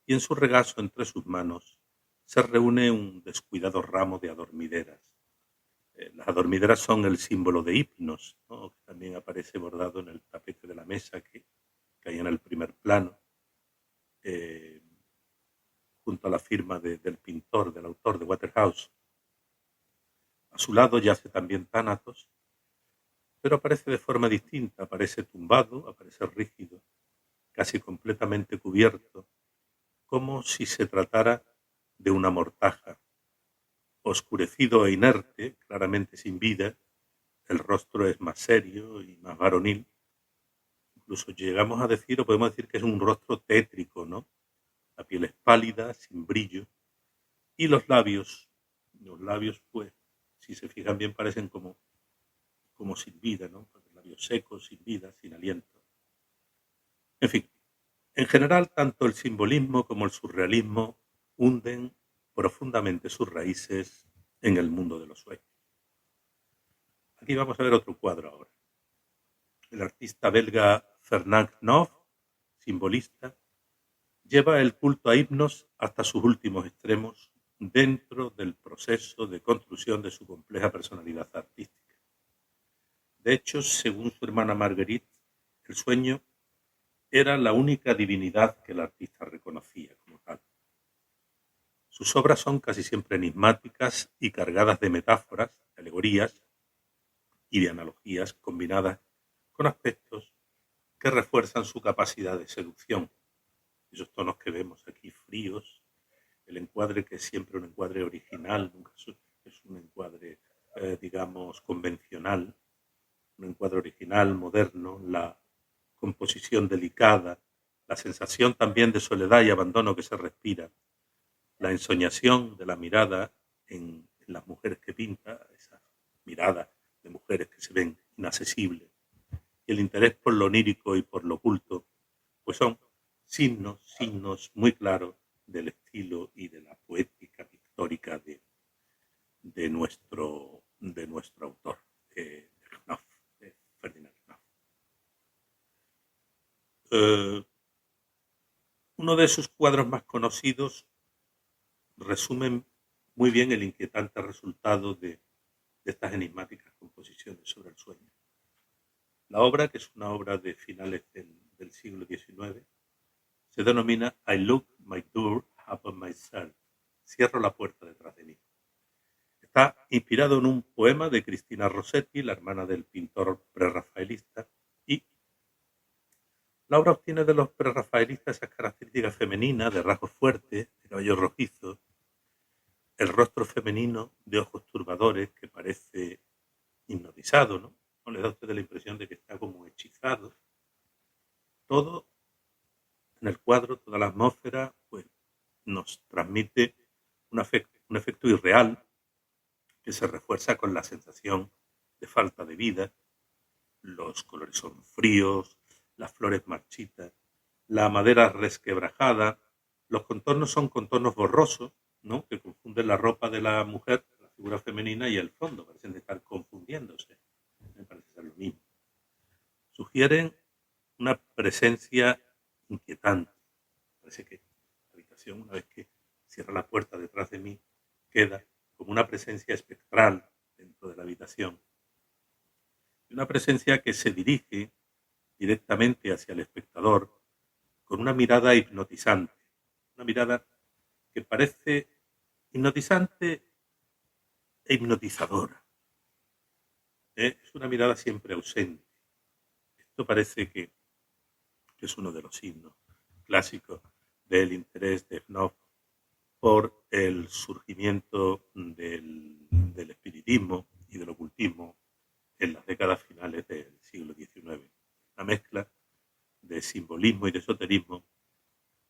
y en su regazo entre sus manos se reúne un descuidado ramo de adormideras. Las adormideras son el símbolo de Hipnos, ¿no? Que también aparece bordado en el tapete de la mesa que hay en el primer plano, junto a la firma del pintor, del autor de Waterhouse. A su lado yace también Tánatos, pero aparece de forma distinta, aparece tumbado, aparece rígido, casi completamente cubierto, como si se tratara de una mortaja. Oscurecido e inerte, claramente sin vida, el rostro es más serio y más varonil. Incluso llegamos a decir, o podemos decir, que es un rostro tétrico, ¿no? La piel es pálida, sin brillo, y los labios, pues, si se fijan bien, parecen como sin vida, ¿no? Los labios secos, sin vida, sin aliento. En fin, en general, tanto el simbolismo como el surrealismo hunden profundamente sus raíces en el mundo de los sueños. Aquí vamos a ver otro cuadro ahora. El artista belga Fernand Knoff, simbolista, lleva el culto a Hipnos hasta sus últimos extremos dentro del proceso de construcción de su compleja personalidad artística. De hecho, según su hermana Marguerite, el sueño era la única divinidad que el artista reconocía como tal. Sus obras son casi siempre enigmáticas y cargadas de metáforas, de alegorías y de analogías combinadas con aspectos que refuerzan su capacidad de seducción. Esos tonos que vemos aquí fríos, el encuadre que es siempre un encuadre original, nunca es un encuadre, digamos, convencional, un encuadre original, moderno, la composición delicada, la sensación también de soledad y abandono que se respira, la ensoñación de la mirada en las mujeres que pinta, esa mirada de mujeres que se ven inaccesibles, y el interés por lo onírico y por lo oculto, pues son signos muy claros del estilo y de la poética pictórica de nuestro autor, Knopf, de Ferdinand Knopf. Uno de sus cuadros más conocidos resume muy bien el inquietante resultado de estas enigmáticas composiciones sobre el sueño. La obra, que es una obra de finales del siglo XIX, se denomina I look my door upon myself, cierro la puerta detrás de mí. Está inspirado en un poema de Cristina Rossetti, la hermana del pintor prerrafaelista, y la obra obtiene de los prerrafaelistas esas características femeninas de rasgos fuertes, de cabello rojizo, el rostro femenino de ojos turbadores que parece hipnotizado, ¿no? ¿No le da a usted la impresión de que está como hechizado? Todo en el cuadro, toda la atmósfera, pues nos transmite un efecto irreal que se refuerza con la sensación de falta de vida. Los colores son fríos, las flores marchitas, la madera resquebrajada, los contornos son contornos borrosos, ¿no? Que confunden la ropa de la mujer, la figura femenina y el fondo, parecen estar confundiéndose, me parece ser lo mismo. Sugieren una presencia inquietante. Parece que la habitación, una vez que cierra la puerta detrás de mí, queda como una presencia espectral dentro de la habitación. Una presencia que se dirige directamente hacia el espectador con una mirada hipnotizante, una mirada que parece hipnotizante e hipnotizadora. Es una mirada siempre ausente. Esto parece que es uno de los signos clásicos del interés de Knopf por el surgimiento del espiritismo y del ocultismo en las décadas finales del siglo XIX. Una mezcla de simbolismo y de esoterismo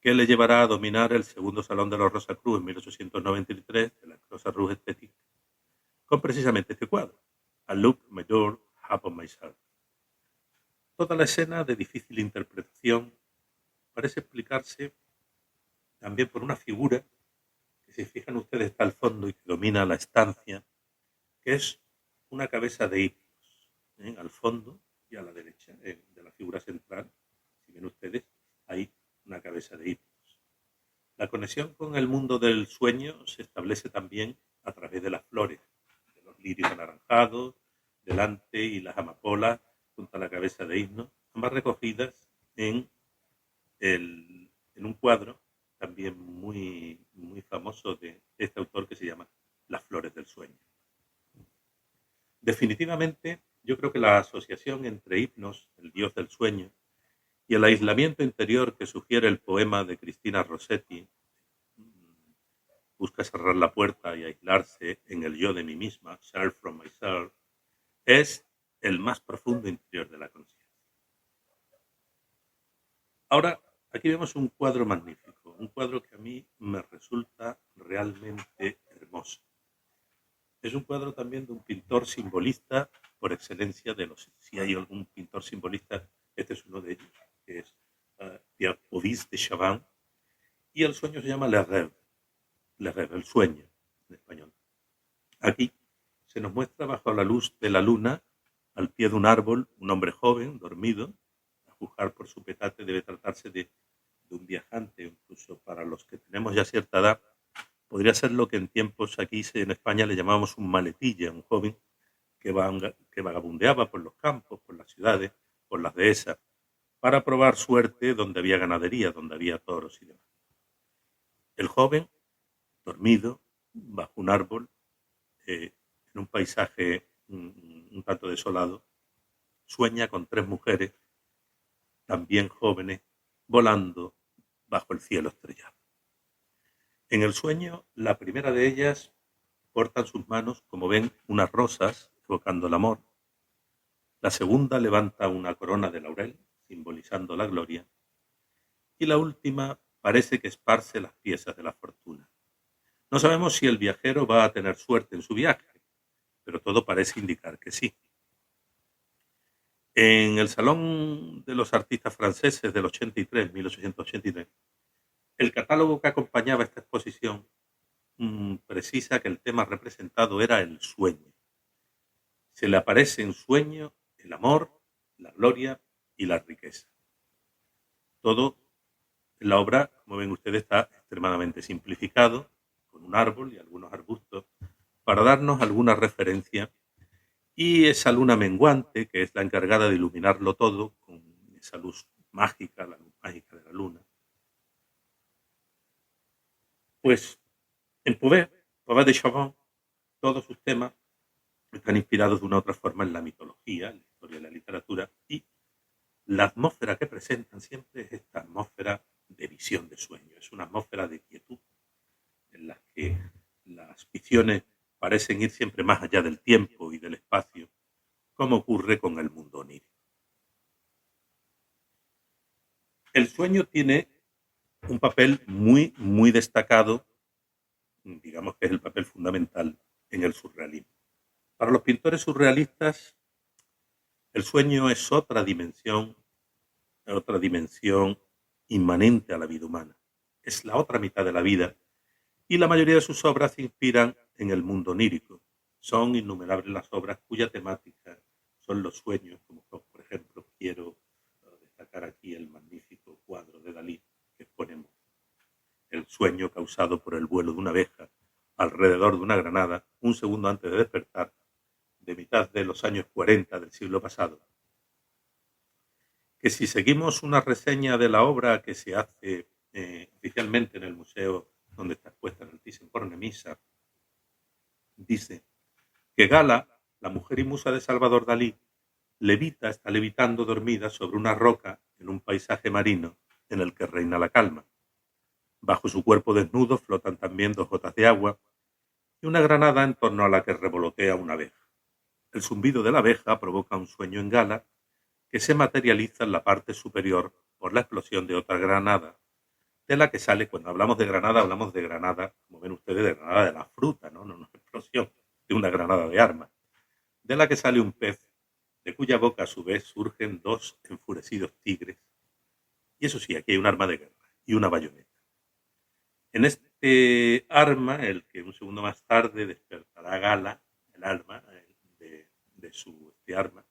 que le llevará a dominar el segundo Salón de los Rosacruz en 1893 de la Croix-Rouge Aesthetique, con precisamente este cuadro, I look my door upon myself. Toda la escena, de difícil interpretación, parece explicarse también por una figura que, si fijan ustedes, está al fondo y que domina la estancia, que es una cabeza de hipnos, al fondo y a la derecha de la figura central. Si ven ustedes, hay una cabeza de hipnos. La conexión con el mundo del sueño se establece también a través de las flores, de los lirios anaranjados, delante, y las amapolas junto a la cabeza de hipnos, ambas recogidas en un cuadro también muy, muy famoso de este autor, que se llama Las flores del sueño. Definitivamente, yo creo que la asociación entre Hipnos, el dios del sueño, y el aislamiento interior que sugiere el poema de Cristina Rossetti, busca cerrar la puerta y aislarse en el yo de mí misma, self from myself, es el más profundo interior de la conciencia. Ahora, aquí vemos un cuadro magnífico, un cuadro que a mí me resulta realmente hermoso. Es un cuadro también de un pintor simbolista por excelencia de los... Si hay algún pintor simbolista, este es uno de ellos, que es Pierre Puvis de Chavannes, y el sueño se llama Le Rêve, el sueño, en español. Aquí se nos muestra bajo la luz de la luna, al pie de un árbol, un hombre joven, dormido. A juzgar por su petate debe tratarse de un viajante, incluso para los que tenemos ya cierta edad. Podría ser lo que en tiempos aquí en España le llamábamos un maletilla, un joven que vagabundeaba por los campos, por las ciudades, por las dehesas, para probar suerte donde había ganadería, donde había toros y demás. El joven, dormido, bajo un árbol, en un paisaje un tanto desolado, sueña con 3 mujeres, también jóvenes, volando bajo el cielo estrellado. En el sueño, la primera de ellas porta en sus manos, como ven, unas rosas, evocando el amor. La segunda levanta una corona de laurel, simbolizando la gloria. Y la última parece que esparce las piezas de la fortuna. No sabemos si el viajero va a tener suerte en su viaje, pero todo parece indicar que sí. En el Salón de los Artistas Franceses del 83, 1883, el catálogo que acompañaba esta exposición precisa que el tema representado era el sueño. Se le aparece en sueño el amor, la gloria y la riqueza. Todo en la obra, como ven ustedes, está extremadamente simplificado, con un árbol y algunos arbustos, para darnos alguna referencia, y esa luna menguante, que es la encargada de iluminarlo todo, con esa luz mágica, la luz mágica de la luna. Pues en Povet de Chavant, todos sus temas están inspirados de una u otra forma en la mitología, en la historia de la literatura, y la atmósfera que presentan siempre es esta atmósfera de visión de sueño, es una atmósfera de quietud, en la que las visiones parecen ir siempre más allá del tiempo y del espacio, como ocurre con el mundo onírico. El sueño tiene un papel muy, muy destacado, digamos que es el papel fundamental en el surrealismo. Para los pintores surrealistas, el sueño es otra dimensión inmanente a la vida humana. Es la otra mitad de la vida, y la mayoría de sus obras se inspiran en el mundo onírico. Son innumerables las obras cuya temática son los sueños, como por ejemplo quiero destacar aquí el magnífico cuadro de Dalí que exponemos. El sueño causado por el vuelo de una abeja alrededor de una granada un segundo antes de despertar, de mitad de los años 40 del siglo pasado. Que si seguimos una reseña de la obra que se hace oficialmente en el museo donde está expuesta en el Thyssen-Bornemisza, dice que Gala, la mujer y musa de Salvador Dalí, está levitando dormida sobre una roca en un paisaje marino en el que reina la calma. Bajo su cuerpo desnudo flotan también 2 gotas de agua y una granada en torno a la que revolotea una abeja. El zumbido de la abeja provoca un sueño en Gala que se materializa en la parte superior por la explosión de otra granada, de la que sale, cuando hablamos de granada, como ven ustedes, de granada de la fruta, no una explosión de una granada de armas, de la que sale un pez, de cuya boca a su vez surgen 2 enfurecidos tigres. Y eso sí, aquí hay un arma de guerra y una bayoneta. En este arma, el que un segundo más tarde despertará a Gala, el arma de su arma,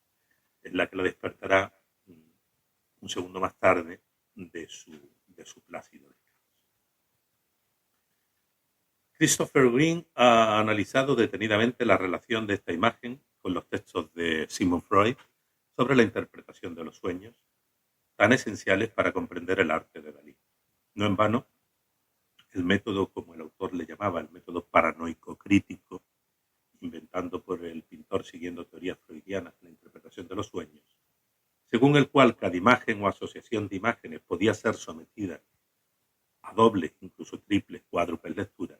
es la que la despertará un segundo más tarde de su plácido descanso. Christopher Green ha analizado detenidamente la relación de esta imagen con los textos de Sigmund Freud sobre la interpretación de los sueños, tan esenciales para comprender el arte de Dalí. No en vano, el método, como el autor le llamaba, el método paranoico crítico, inventando por el pintor siguiendo teorías freudianas la interpretación de los sueños, según el cual cada imagen o asociación de imágenes podía ser sometida a dobles, incluso triples, cuádruples lecturas,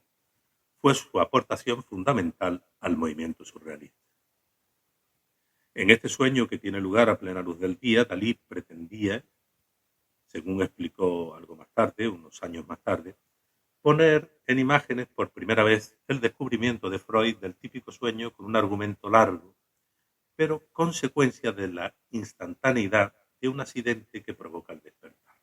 fue su aportación fundamental al movimiento surrealista. En este sueño, que tiene lugar a plena luz del día, Dalí pretendía, según explicó algo más tarde, unos años más tarde, poner en imágenes por primera vez el descubrimiento de Freud del típico sueño con un argumento largo, pero consecuencia de la instantaneidad de un accidente que provoca el despertar.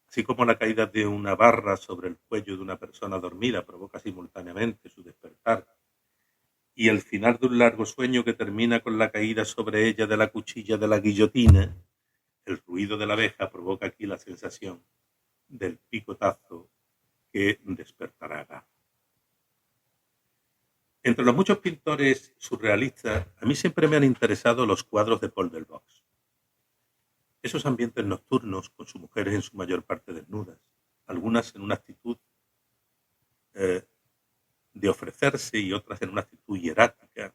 Así como la caída de una barra sobre el cuello de una persona dormida provoca simultáneamente su despertar, y el final de un largo sueño que termina con la caída sobre ella de la cuchilla de la guillotina, el ruido de la abeja provoca aquí la sensación del picotazo que despertará a Gala. Entre los muchos pintores surrealistas, a mí siempre me han interesado los cuadros de Paul Delvaux. Esos ambientes nocturnos, con sus mujeres en su mayor parte desnudas, algunas en una actitud de ofrecerse y otras en una actitud hierática,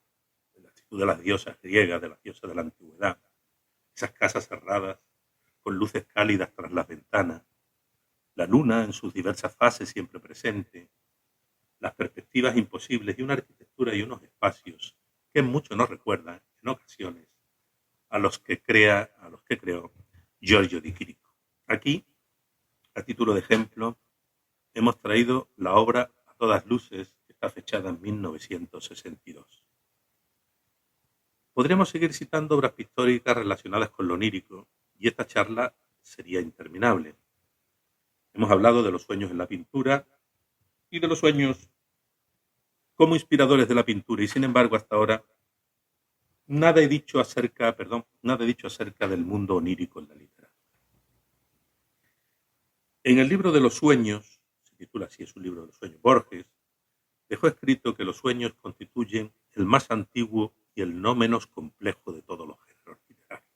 la actitud de las diosas griegas, de las diosas de la antigüedad, esas casas cerradas, con luces cálidas tras las ventanas, la luna en sus diversas fases siempre presente, las perspectivas imposibles y una arquitectura y unos espacios que mucho nos recuerdan, en ocasiones, a los que creó Giorgio di Chirico. Aquí, a título de ejemplo, hemos traído la obra A todas luces, que está fechada en 1962. Podríamos seguir citando obras pictóricas relacionadas con lo onírico y esta charla sería interminable. Hemos hablado de los sueños en la pintura y de los sueños como inspiradores de la pintura y sin embargo hasta ahora nada he dicho acerca del mundo onírico en la literatura. En el libro de los sueños, se titula así, es un libro de los sueños, Borges dejó escrito que los sueños constituyen el más antiguo y el no menos complejo de todos los géneros literarios.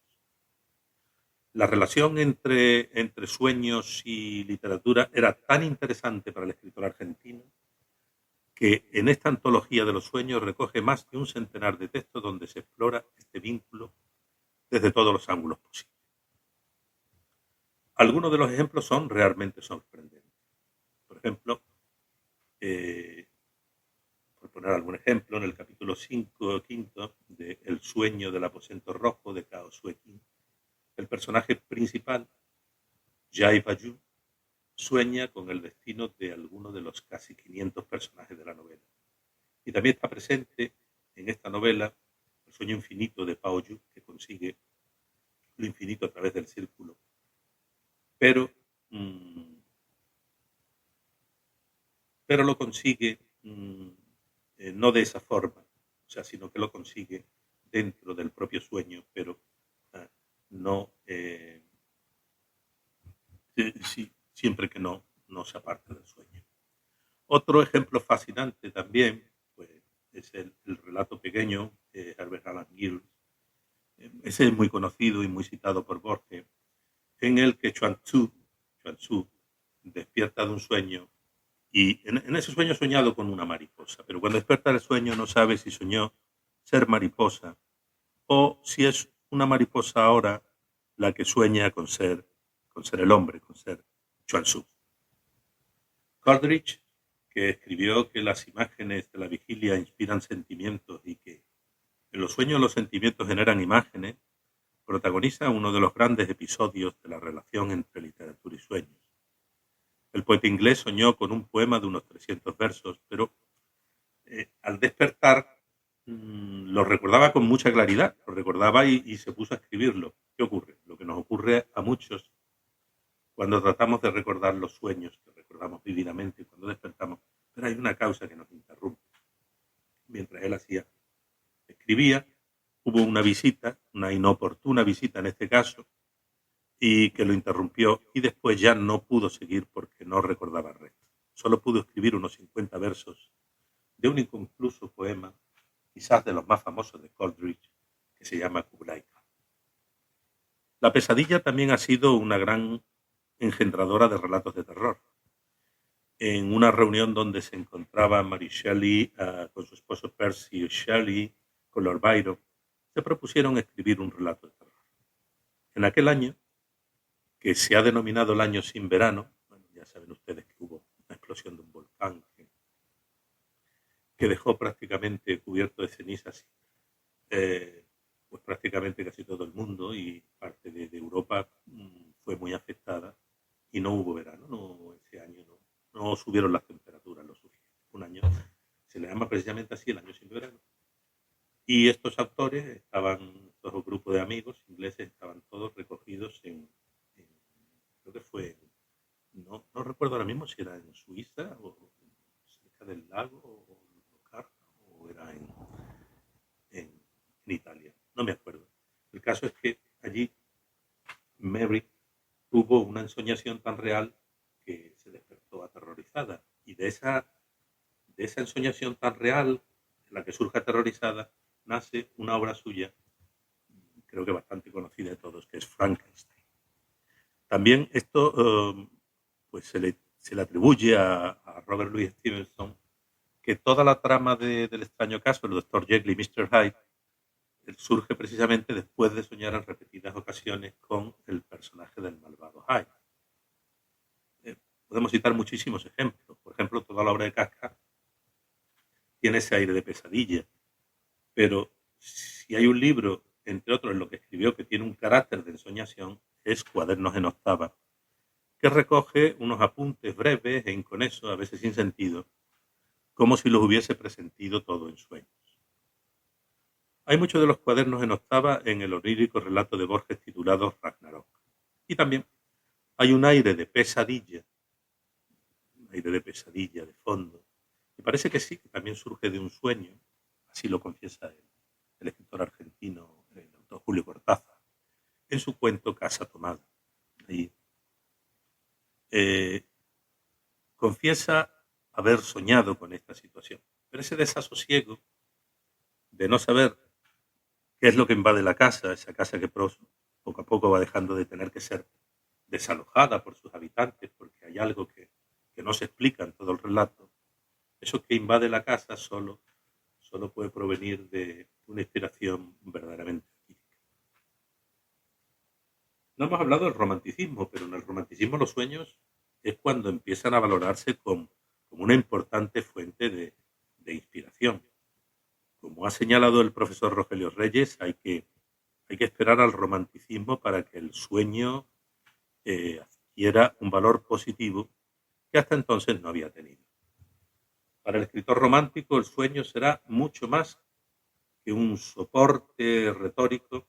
La relación entre sueños y literatura era tan interesante para el escritor argentino que en esta antología de los sueños recoge más de un centenar de textos donde se explora este vínculo desde todos los ángulos posibles. Algunos de los ejemplos son realmente sorprendentes. Por ejemplo, por poner algún ejemplo, en el capítulo 5 quinto de El sueño del aposento rojo de Cao Suekin, el personaje principal, Jai Baju, sueña con el destino de alguno de los casi 500 personajes de la novela. Y también está presente en esta novela el sueño infinito de Pao Yu, que consigue lo infinito a través del círculo. Pero lo consigue no de esa forma, o sea, sino que lo consigue dentro del propio sueño, pero no siempre que no se aparte del sueño. Otro ejemplo fascinante también pues, es el relato pequeño de Herbert Alan Gill. Ese es muy conocido y muy citado por Borges, en el que Chuan Tzu despierta de un sueño y en ese sueño ha soñado con una mariposa, pero cuando despierta del sueño no sabe si soñó ser mariposa o si es una mariposa ahora la que sueña con ser el hombre, con ser Chuan Tzu. Coleridge, que escribió que las imágenes de la vigilia inspiran sentimientos y que en los sueños los sentimientos generan imágenes, protagoniza uno de los grandes episodios de la relación entre literatura y sueños. El poeta inglés soñó con un poema de unos 300 versos, pero al despertar lo recordaba con mucha claridad, lo recordaba y se puso a escribirlo. ¿Qué ocurre? Lo que nos ocurre a muchos cuando tratamos de recordar los sueños que recordamos vívidamente cuando despertamos, pero hay una causa que nos interrumpe. Mientras él escribía, hubo una visita, una inoportuna visita en este caso, y que lo interrumpió y después ya no pudo seguir porque no recordaba el resto. Solo pudo escribir unos 50 versos de un inconcluso poema, quizás de los más famosos de Coleridge, que se llama Kublai Khan. La pesadilla también ha sido una gran engendradora de relatos de terror. En una reunión donde se encontraba Mary Shelley con su esposo Percy Shelley, con Lord Byron, se propusieron escribir un relato de terror. En aquel año, que se ha denominado el año sin verano, bueno, ya saben ustedes que hubo una explosión de un volcán que dejó prácticamente cubierto de cenizas pues prácticamente casi todo el mundo y parte de Europa fue muy afectada y no hubo verano, ese año no subieron las temperaturas lo suficiente. Un año, se le llama precisamente así el año sin verano. Y estos autores estos grupos de amigos ingleses estaban todos recogidos en creo que fue, no recuerdo ahora mismo si era en Suiza o cerca del lago o Locarno o era en Italia, no me acuerdo. El caso es que allí Mary tuvo una ensoñación tan real que se despertó aterrorizada y de esa ensoñación tan real en la que surge aterrorizada nace una obra suya, creo que bastante conocida de todos, que es Frankenstein. También esto pues se le atribuye a Robert Louis Stevenson que toda la trama del extraño caso, el Dr. Jekyll y Mr. Hyde, surge precisamente después de soñar en repetidas ocasiones con el personaje del malvado Hyde. Podemos citar muchísimos ejemplos. Por ejemplo, toda la obra de Kafka tiene ese aire de pesadilla. Pero si hay un libro, entre otros, en lo que escribió, que tiene un carácter de ensoñación, es Cuadernos en octava, que recoge unos apuntes breves e inconexos, a veces sin sentido, como si los hubiese presentido todo en sueños. Hay muchos de los cuadernos en octava en el onírico relato de Borges titulado Ragnarok. Y también hay un aire de pesadilla de fondo. Y parece que sí, que también surge de un sueño, así lo confiesa el escritor argentino, el autor Julio Cortázar, en su cuento Casa Tomada. Ahí, confiesa haber soñado con esta situación, pero ese desasosiego de no saber qué es lo que invade la casa, esa casa que poco a poco va dejando de tener que ser desalojada por sus habitantes, porque hay algo que no se explica en todo el relato. Eso que invade la casa solo puede provenir de una inspiración verdaderamente artística. No hemos hablado del romanticismo, pero en el romanticismo los sueños es cuando empiezan a valorarse como una importante fuente de inspiración. Como ha señalado el profesor Rogelio Reyes, hay que esperar al romanticismo para que el sueño adquiera un valor positivo que hasta entonces no había tenido. Para el escritor romántico, el sueño será mucho más que un soporte retórico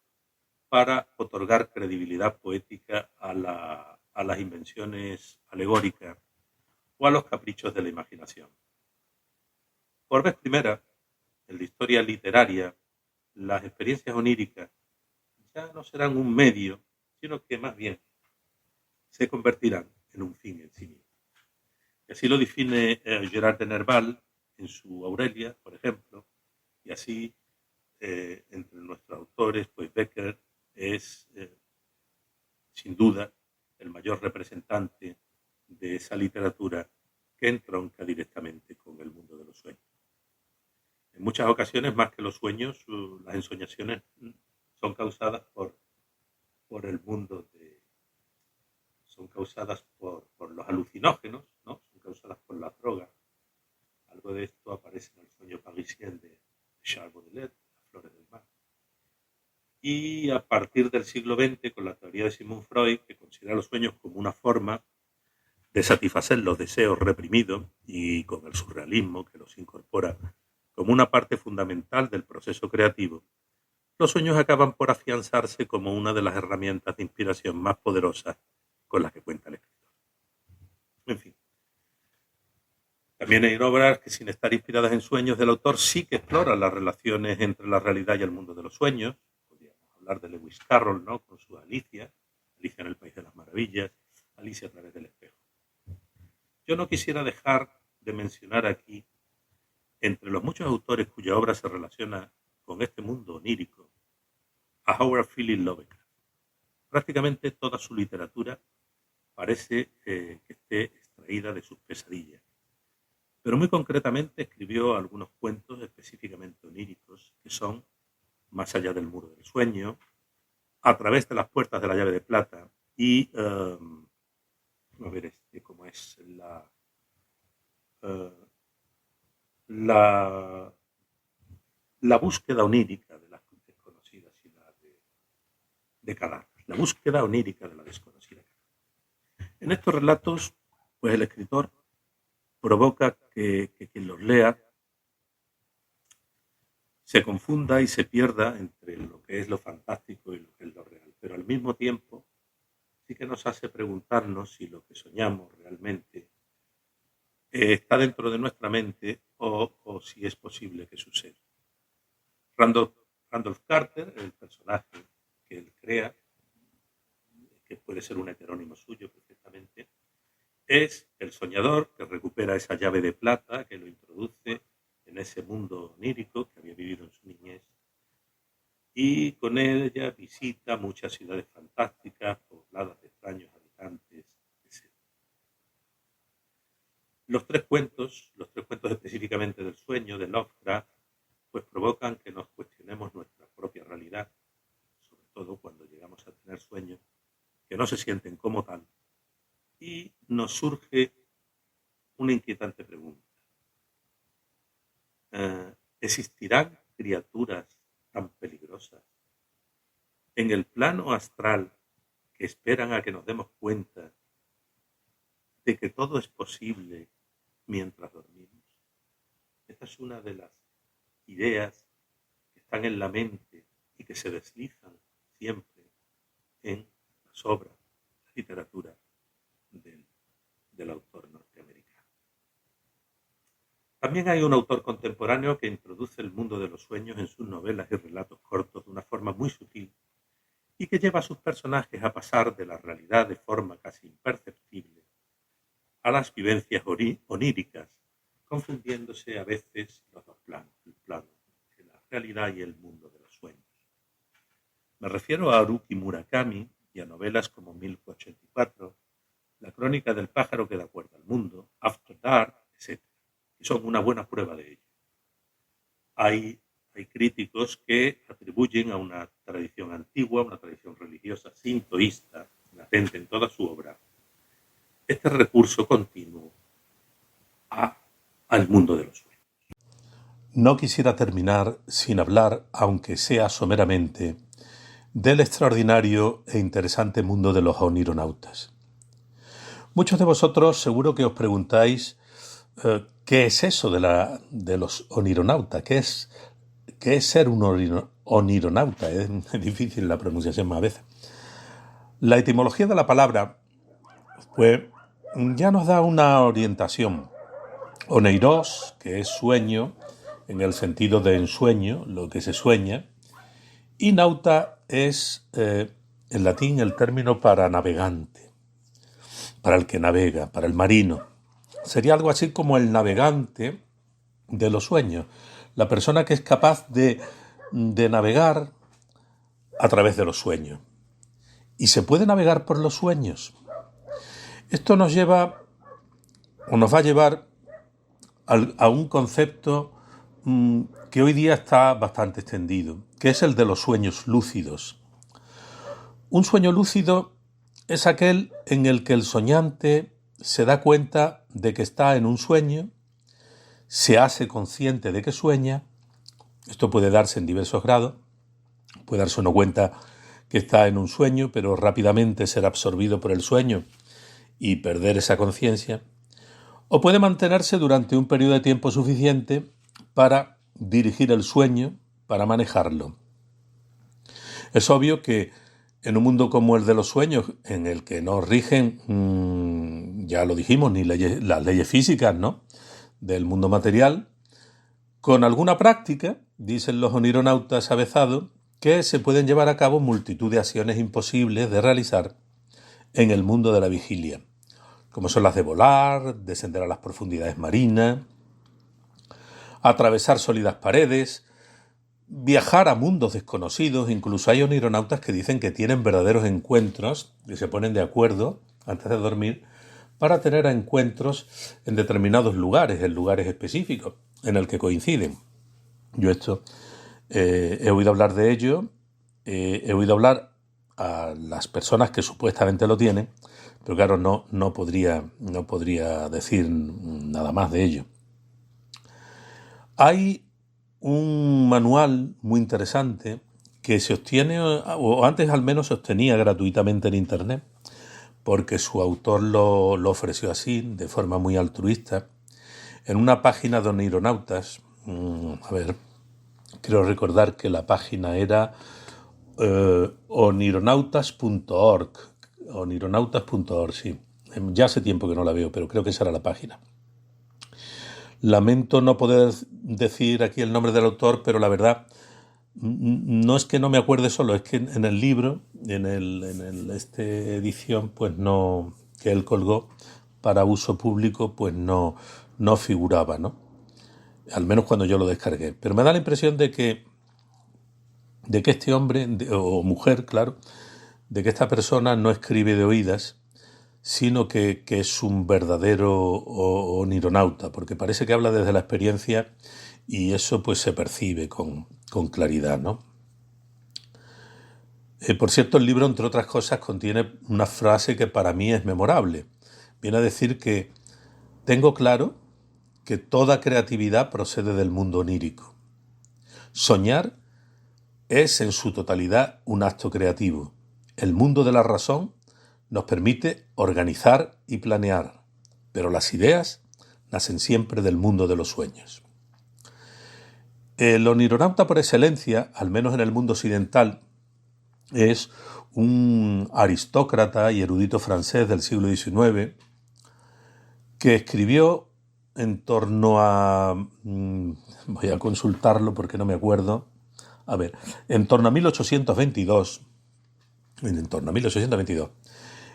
para otorgar credibilidad poética a las invenciones alegóricas o a los caprichos de la imaginación. Por vez primera, en la historia literaria, las experiencias oníricas ya no serán un medio, sino que más bien se convertirán en un fin en sí mismo. Y así lo define Gerard de Nerval en su Aurelia, por ejemplo, y así entre nuestros autores, pues Becker es sin duda el mayor representante de esa literatura que entronca directamente con el mundo de los sueños. En muchas ocasiones, más que los sueños, las ensoñaciones son causadas por el mundo son causadas por los alucinógenos, ¿no? Son causadas por las drogas. Algo de esto aparece en el sueño parisien de Charles Baudelaire, Las flores del mar. Y a partir del siglo XX, con la teoría de Sigmund Freud, que considera los sueños como una forma de satisfacer los deseos reprimidos, y con el surrealismo, que los incorpora como una parte fundamental del proceso creativo, los sueños acaban por afianzarse como una de las herramientas de inspiración más poderosas con las que cuenta el escritor. En fin. También hay obras que, sin estar inspiradas en sueños del autor, sí que exploran las relaciones entre la realidad y el mundo de los sueños. Podríamos hablar de Lewis Carroll, ¿no? Con su Alicia en el País de las Maravillas, Alicia a través del espejo. Yo no quisiera dejar de mencionar aquí, entre los muchos autores cuya obra se relaciona con este mundo onírico, a Howard Phillips Lovecraft. Prácticamente toda su literatura parece que esté extraída de sus pesadillas. Pero muy concretamente escribió algunos cuentos específicamente oníricos que son Más allá del muro del sueño, A través de las puertas de la llave de plata y a ver cómo es la búsqueda onírica de las desconocidas ciudades de cadáveres, la búsqueda onírica de la desconocida. En estos relatos, pues el escritor provoca que quien los lea se confunda y se pierda entre lo que es lo fantástico y lo que es lo real. Pero al mismo tiempo sí que nos hace preguntarnos si lo que soñamos realmente está dentro de nuestra mente o si es posible que suceda. Randolph Carter, el personaje que él crea, que puede ser un heterónimo suyo perfectamente, es el soñador que recupera esa llave de plata, que lo introduce en ese mundo onírico que había vivido en su niñez, y con ella visita muchas ciudades fantásticas, pobladas de extraños habitantes, etc. Los tres cuentos específicamente del sueño de Lovecraft, pues provocan que nos cuestionemos nuestra propia realidad, sobre todo cuando llegamos a tener sueños que no se sienten como tal, y nos surge una inquietante pregunta. ¿Existirán criaturas tan peligrosas en el plano astral que esperan a que nos demos cuenta de que todo es posible mientras dormimos? Esta es una de las ideas que están en la mente y que se deslizan siempre en las obras, la literatura del autor norteamericano. También hay un autor contemporáneo que introduce el mundo de los sueños en sus novelas y relatos cortos de una forma muy sutil y que lleva a sus personajes a pasar de la realidad de forma casi imperceptible a las vivencias oníricas, confundiéndose a veces los dos planos, el plano de la realidad y el mundo de los sueños. Me refiero a Haruki Murakami y a novelas como 1084, La crónica del pájaro que da cuerda al mundo, After Dark, etc. Y son una buena prueba de ello. Hay críticos que atribuyen a una tradición antigua, una tradición religiosa sintoísta, latente en toda su obra, este recurso continuo al mundo de los sueños. No quisiera terminar sin hablar, aunque sea someramente, del extraordinario e interesante mundo de los onironautas. Muchos de vosotros seguro que os preguntáis ¿qué es eso de los onironautas? ¿Qué es ser un onironauta? Es difícil la pronunciación a veces. La etimología de la palabra pues ya nos da una orientación. Oneiros, que es sueño, en el sentido de ensueño, lo que se sueña, y nauta es, en latín, el término para navegante, para el que navega, para el marino. Sería algo así como el navegante de los sueños, la persona que es capaz de navegar a través de los sueños. ¿Y se puede navegar por los sueños? Esto nos lleva, o nos va a llevar a un concepto que hoy día está bastante extendido, que es el de los sueños lúcidos. Un sueño lúcido es aquel en el que el soñante se da cuenta de que está en un sueño, se hace consciente de que sueña. Esto puede darse en diversos grados. Puede darse uno cuenta que está en un sueño, pero rápidamente ser absorbido por el sueño y perder esa conciencia. O puede mantenerse durante un periodo de tiempo suficiente para dirigir el sueño, para manejarlo. Es obvio que en un mundo como el de los sueños, en el que no rigen, ya lo dijimos, ni las leyes físicas, ¿no?, del mundo material, con alguna práctica, dicen los onironautas avezados, que se pueden llevar a cabo multitud de acciones imposibles de realizar en el mundo de la vigilia, como son las de volar, descender a las profundidades marinas, atravesar sólidas paredes, viajar a mundos desconocidos. Incluso hay onironautas que dicen que tienen verdaderos encuentros, que se ponen de acuerdo antes de dormir para tener encuentros en determinados lugares, en lugares específicos, en el que coinciden. Yo esto he oído hablar de ello, he oído hablar a las personas que supuestamente lo tienen, pero claro, no podría decir nada más de ello. Hay un manual muy interesante que se obtiene, o antes al menos se obtenía gratuitamente en internet, porque su autor lo ofreció así, de forma muy altruista, en una página de onironautas. Creo recordar que la página era onironautas.org. Onironautas.org, sí. Ya hace tiempo que no la veo, pero creo que esa era la página. Lamento no poder decir aquí el nombre del autor, pero la verdad no es que no me acuerde solo, es que en el libro, en esta edición, pues no, que él colgó para uso público, pues no figuraba, ¿no? Al menos cuando yo lo descargué. Pero me da la impresión de que este hombre, o mujer, claro, de que esta persona no escribe de oídas, sino que es un verdadero onironauta, porque parece que habla desde la experiencia y eso pues se percibe con claridad, ¿no? Por cierto, el libro, entre otras cosas, contiene una frase que para mí es memorable. Viene a decir que tengo claro que toda creatividad procede del mundo onírico. Soñar es en su totalidad un acto creativo. El mundo de la razón nos permite organizar y planear, pero las ideas nacen siempre del mundo de los sueños. El onironauta por excelencia, al menos en el mundo occidental, es un aristócrata y erudito francés del siglo XIX que escribió en torno a... voy a consultarlo porque no me acuerdo. A ver, en torno a 1822,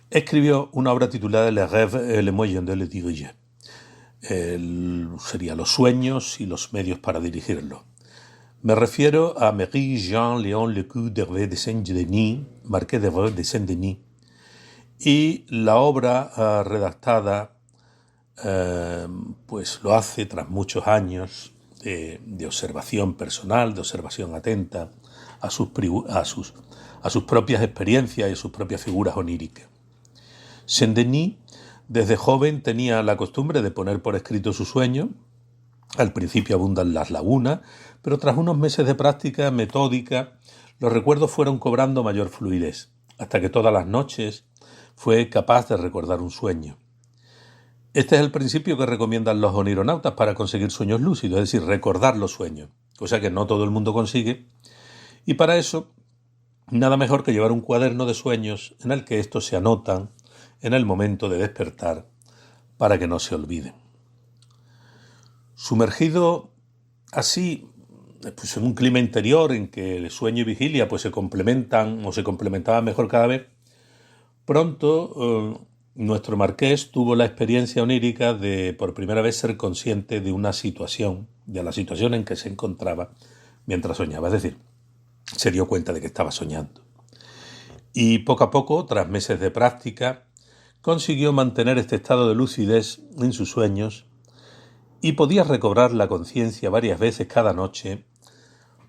escribió una obra titulada Les rêves et les moyens de le diriger. Sería los sueños y los medios para dirigirlo. Me refiero a Marie-Jean-Léon Lecoux d'Hervé de Saint-Denis, Marqués d'Hervé de Saint-Denis, y la obra redactada pues lo hace tras muchos años de observación personal, de observación atenta a sus propias experiencias y a sus propias figuras oníricas. Saint-Denis, desde joven, tenía la costumbre de poner por escrito sus sueños. Al principio abundan las lagunas, pero tras unos meses de práctica metódica, los recuerdos fueron cobrando mayor fluidez, hasta que todas las noches fue capaz de recordar un sueño. Este es el principio que recomiendan los onironautas para conseguir sueños lúcidos, es decir, recordar los sueños, cosa que no todo el mundo consigue, y para eso nada mejor que llevar un cuaderno de sueños en el que estos se anotan en el momento de despertar para que no se olviden. Sumergido así pues en un clima interior en que el sueño y vigilia pues se complementan o se complementaban mejor cada vez, pronto nuestro marqués tuvo la experiencia onírica de por primera vez ser consciente de una situación, de la situación en que se encontraba mientras soñaba, es decir, se dio cuenta de que estaba soñando. Y poco a poco, tras meses de práctica, consiguió mantener este estado de lucidez en sus sueños y podía recobrar la conciencia varias veces cada noche,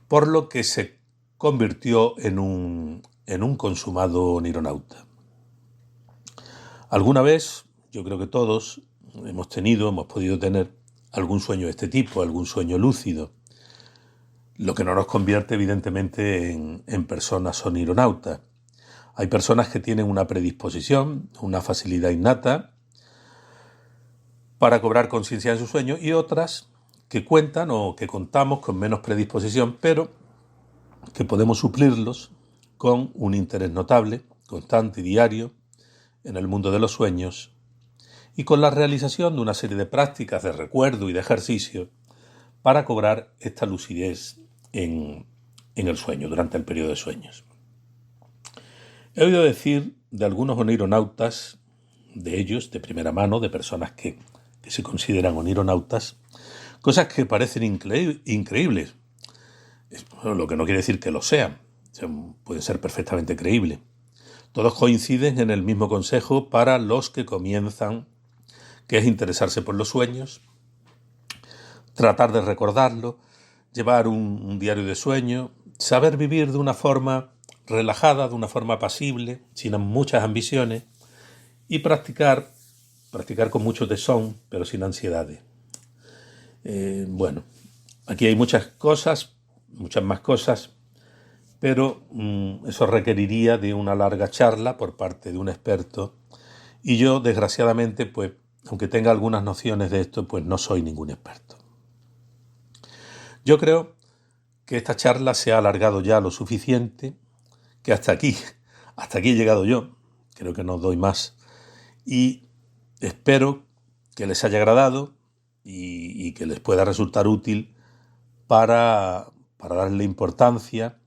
por lo que se convirtió en un consumado onironauta. Alguna vez, yo creo que todos hemos podido tener algún sueño de este tipo, algún sueño lúcido, lo que no nos convierte evidentemente en personas onironautas. Hay personas que tienen una predisposición, una facilidad innata para cobrar conciencia de sus sueños y otras que cuentan o que contamos con menos predisposición, pero que podemos suplirlos con un interés notable, constante y diario en el mundo de los sueños y con la realización de una serie de prácticas de recuerdo y de ejercicio para cobrar esta lucidez en el sueño, durante el periodo de sueños. He oído decir de algunos onironautas, de ellos, de primera mano, de personas que se consideran onironautas, cosas que parecen increíbles. Lo que no quiere decir que lo sean, pueden ser perfectamente creíbles. Todos coinciden en el mismo consejo para los que comienzan, que es interesarse por los sueños, tratar de recordarlo, llevar un diario de sueño, saber vivir de una forma relajada, de una forma pasible, sin muchas ambiciones, y practicar con mucho tesón, pero sin ansiedades. Bueno, aquí hay muchas más cosas, pero eso requeriría de una larga charla por parte de un experto, y yo, desgraciadamente, pues, aunque tenga algunas nociones de esto, pues no soy ningún experto. Yo creo que esta charla se ha alargado ya lo suficiente, que hasta aquí he llegado yo, creo que no doy más, y espero que les haya agradado y que les pueda resultar útil para darle importancia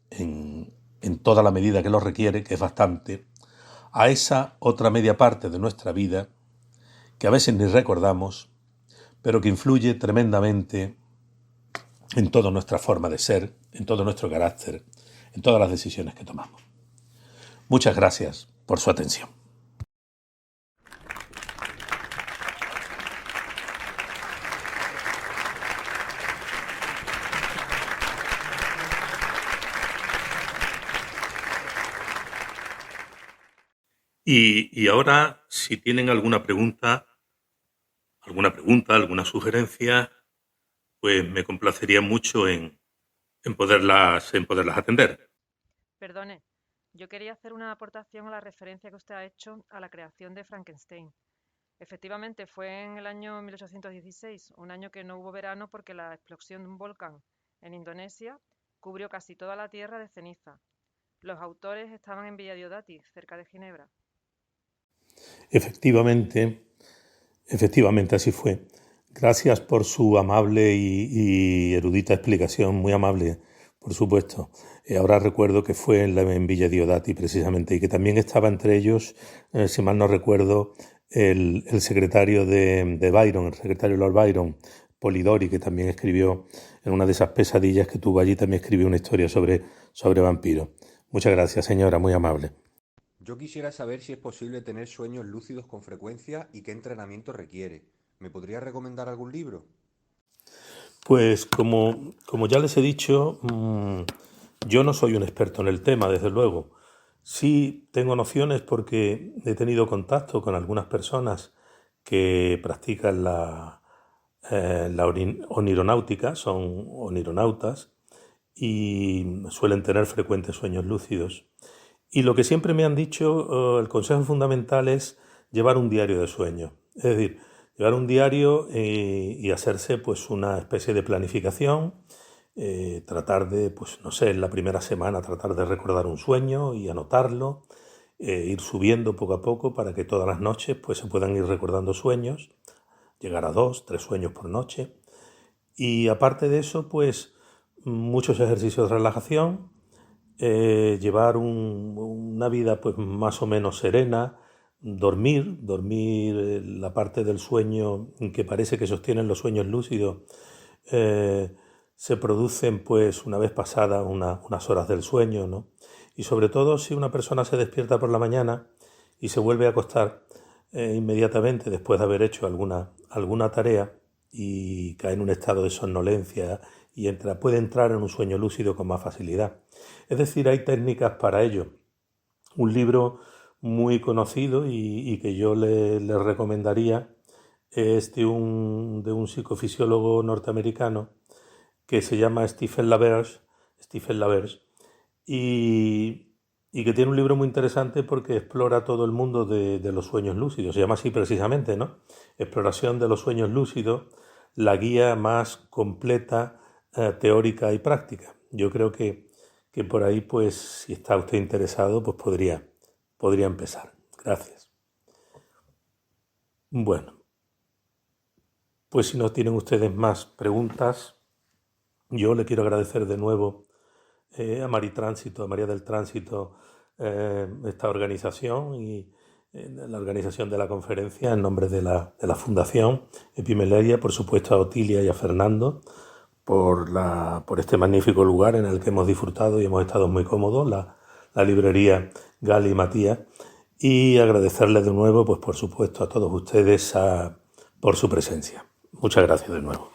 en toda la medida que lo requiere, que es bastante, a esa otra media parte de nuestra vida que a veces ni recordamos, pero que influye tremendamente en toda nuestra forma de ser, en todo nuestro carácter, en todas las decisiones que tomamos. Muchas gracias por su atención. Y ahora, si tienen alguna pregunta, alguna sugerencia, pues me complacería mucho en poderlas atender. Perdone, yo quería hacer una aportación a la referencia que usted ha hecho a la creación de Frankenstein. Efectivamente, fue en el año 1816, un año que no hubo verano porque la explosión de un volcán en Indonesia, cubrió casi toda la tierra de ceniza. Los autores estaban en Villa Diodati, cerca de Ginebra. Efectivamente, efectivamente así fue. Gracias por su amable y erudita explicación, muy amable, por supuesto. Ahora recuerdo que fue en Villa Diodati precisamente y que también estaba entre ellos, si mal no recuerdo, el secretario de Byron, el secretario Lord Byron, Polidori, que también escribió en una de esas pesadillas que tuvo allí, también escribió una historia sobre vampiros. Muchas gracias, señora, muy amable. Yo quisiera saber si es posible tener sueños lúcidos con frecuencia y qué entrenamiento requiere. ¿Me podría recomendar algún libro? Pues como ya les he dicho, yo no soy un experto en el tema, desde luego. Sí tengo nociones porque he tenido contacto con algunas personas que practican la onironáutica, son onironautas y suelen tener frecuentes sueños lúcidos. Y lo que siempre me han dicho, el consejo fundamental es llevar un diario de sueño. Es decir, llevar un diario y hacerse pues una especie de planificación, tratar de, pues no sé, en la primera semana tratar de recordar un sueño y anotarlo, ir subiendo poco a poco para que todas las noches pues se puedan ir recordando sueños, llegar a 2, 3 sueños por noche. Y aparte de eso, pues muchos ejercicios de relajación, llevar una vida pues más o menos serena, dormir la parte del sueño que parece que sostienen los sueños lúcidos, eh, se producen pues una vez pasadas unas horas del sueño, ¿no? Y sobre todo si una persona se despierta por la mañana y se vuelve a acostar inmediatamente después de haber hecho alguna tarea y cae en un estado de somnolencia y puede entrar en un sueño lúcido con más facilidad. Es decir, hay técnicas para ello. Un libro muy conocido y que yo le recomendaría es de un psicofisiólogo norteamericano que se llama Stephen LaBerge, y que tiene un libro muy interesante porque explora todo el mundo de los sueños lúcidos. Se llama así precisamente, ¿no? Exploración de los sueños lúcidos, la guía más completa, teórica y práctica. Yo creo que por ahí, pues, si está usted interesado, pues podría empezar. Gracias. Bueno, pues si no tienen ustedes más preguntas, yo le quiero agradecer de nuevo a Maritránsito, a María del Tránsito, esta organización y la organización de la conferencia en nombre de la Fundación Epimeleria, por supuesto a Otilia y a Fernando por este magnífico lugar en el que hemos disfrutado y hemos estado muy cómodos, la librería Gali y Matías, y agradecerles de nuevo, pues por supuesto a todos ustedes por su presencia. Muchas gracias de nuevo.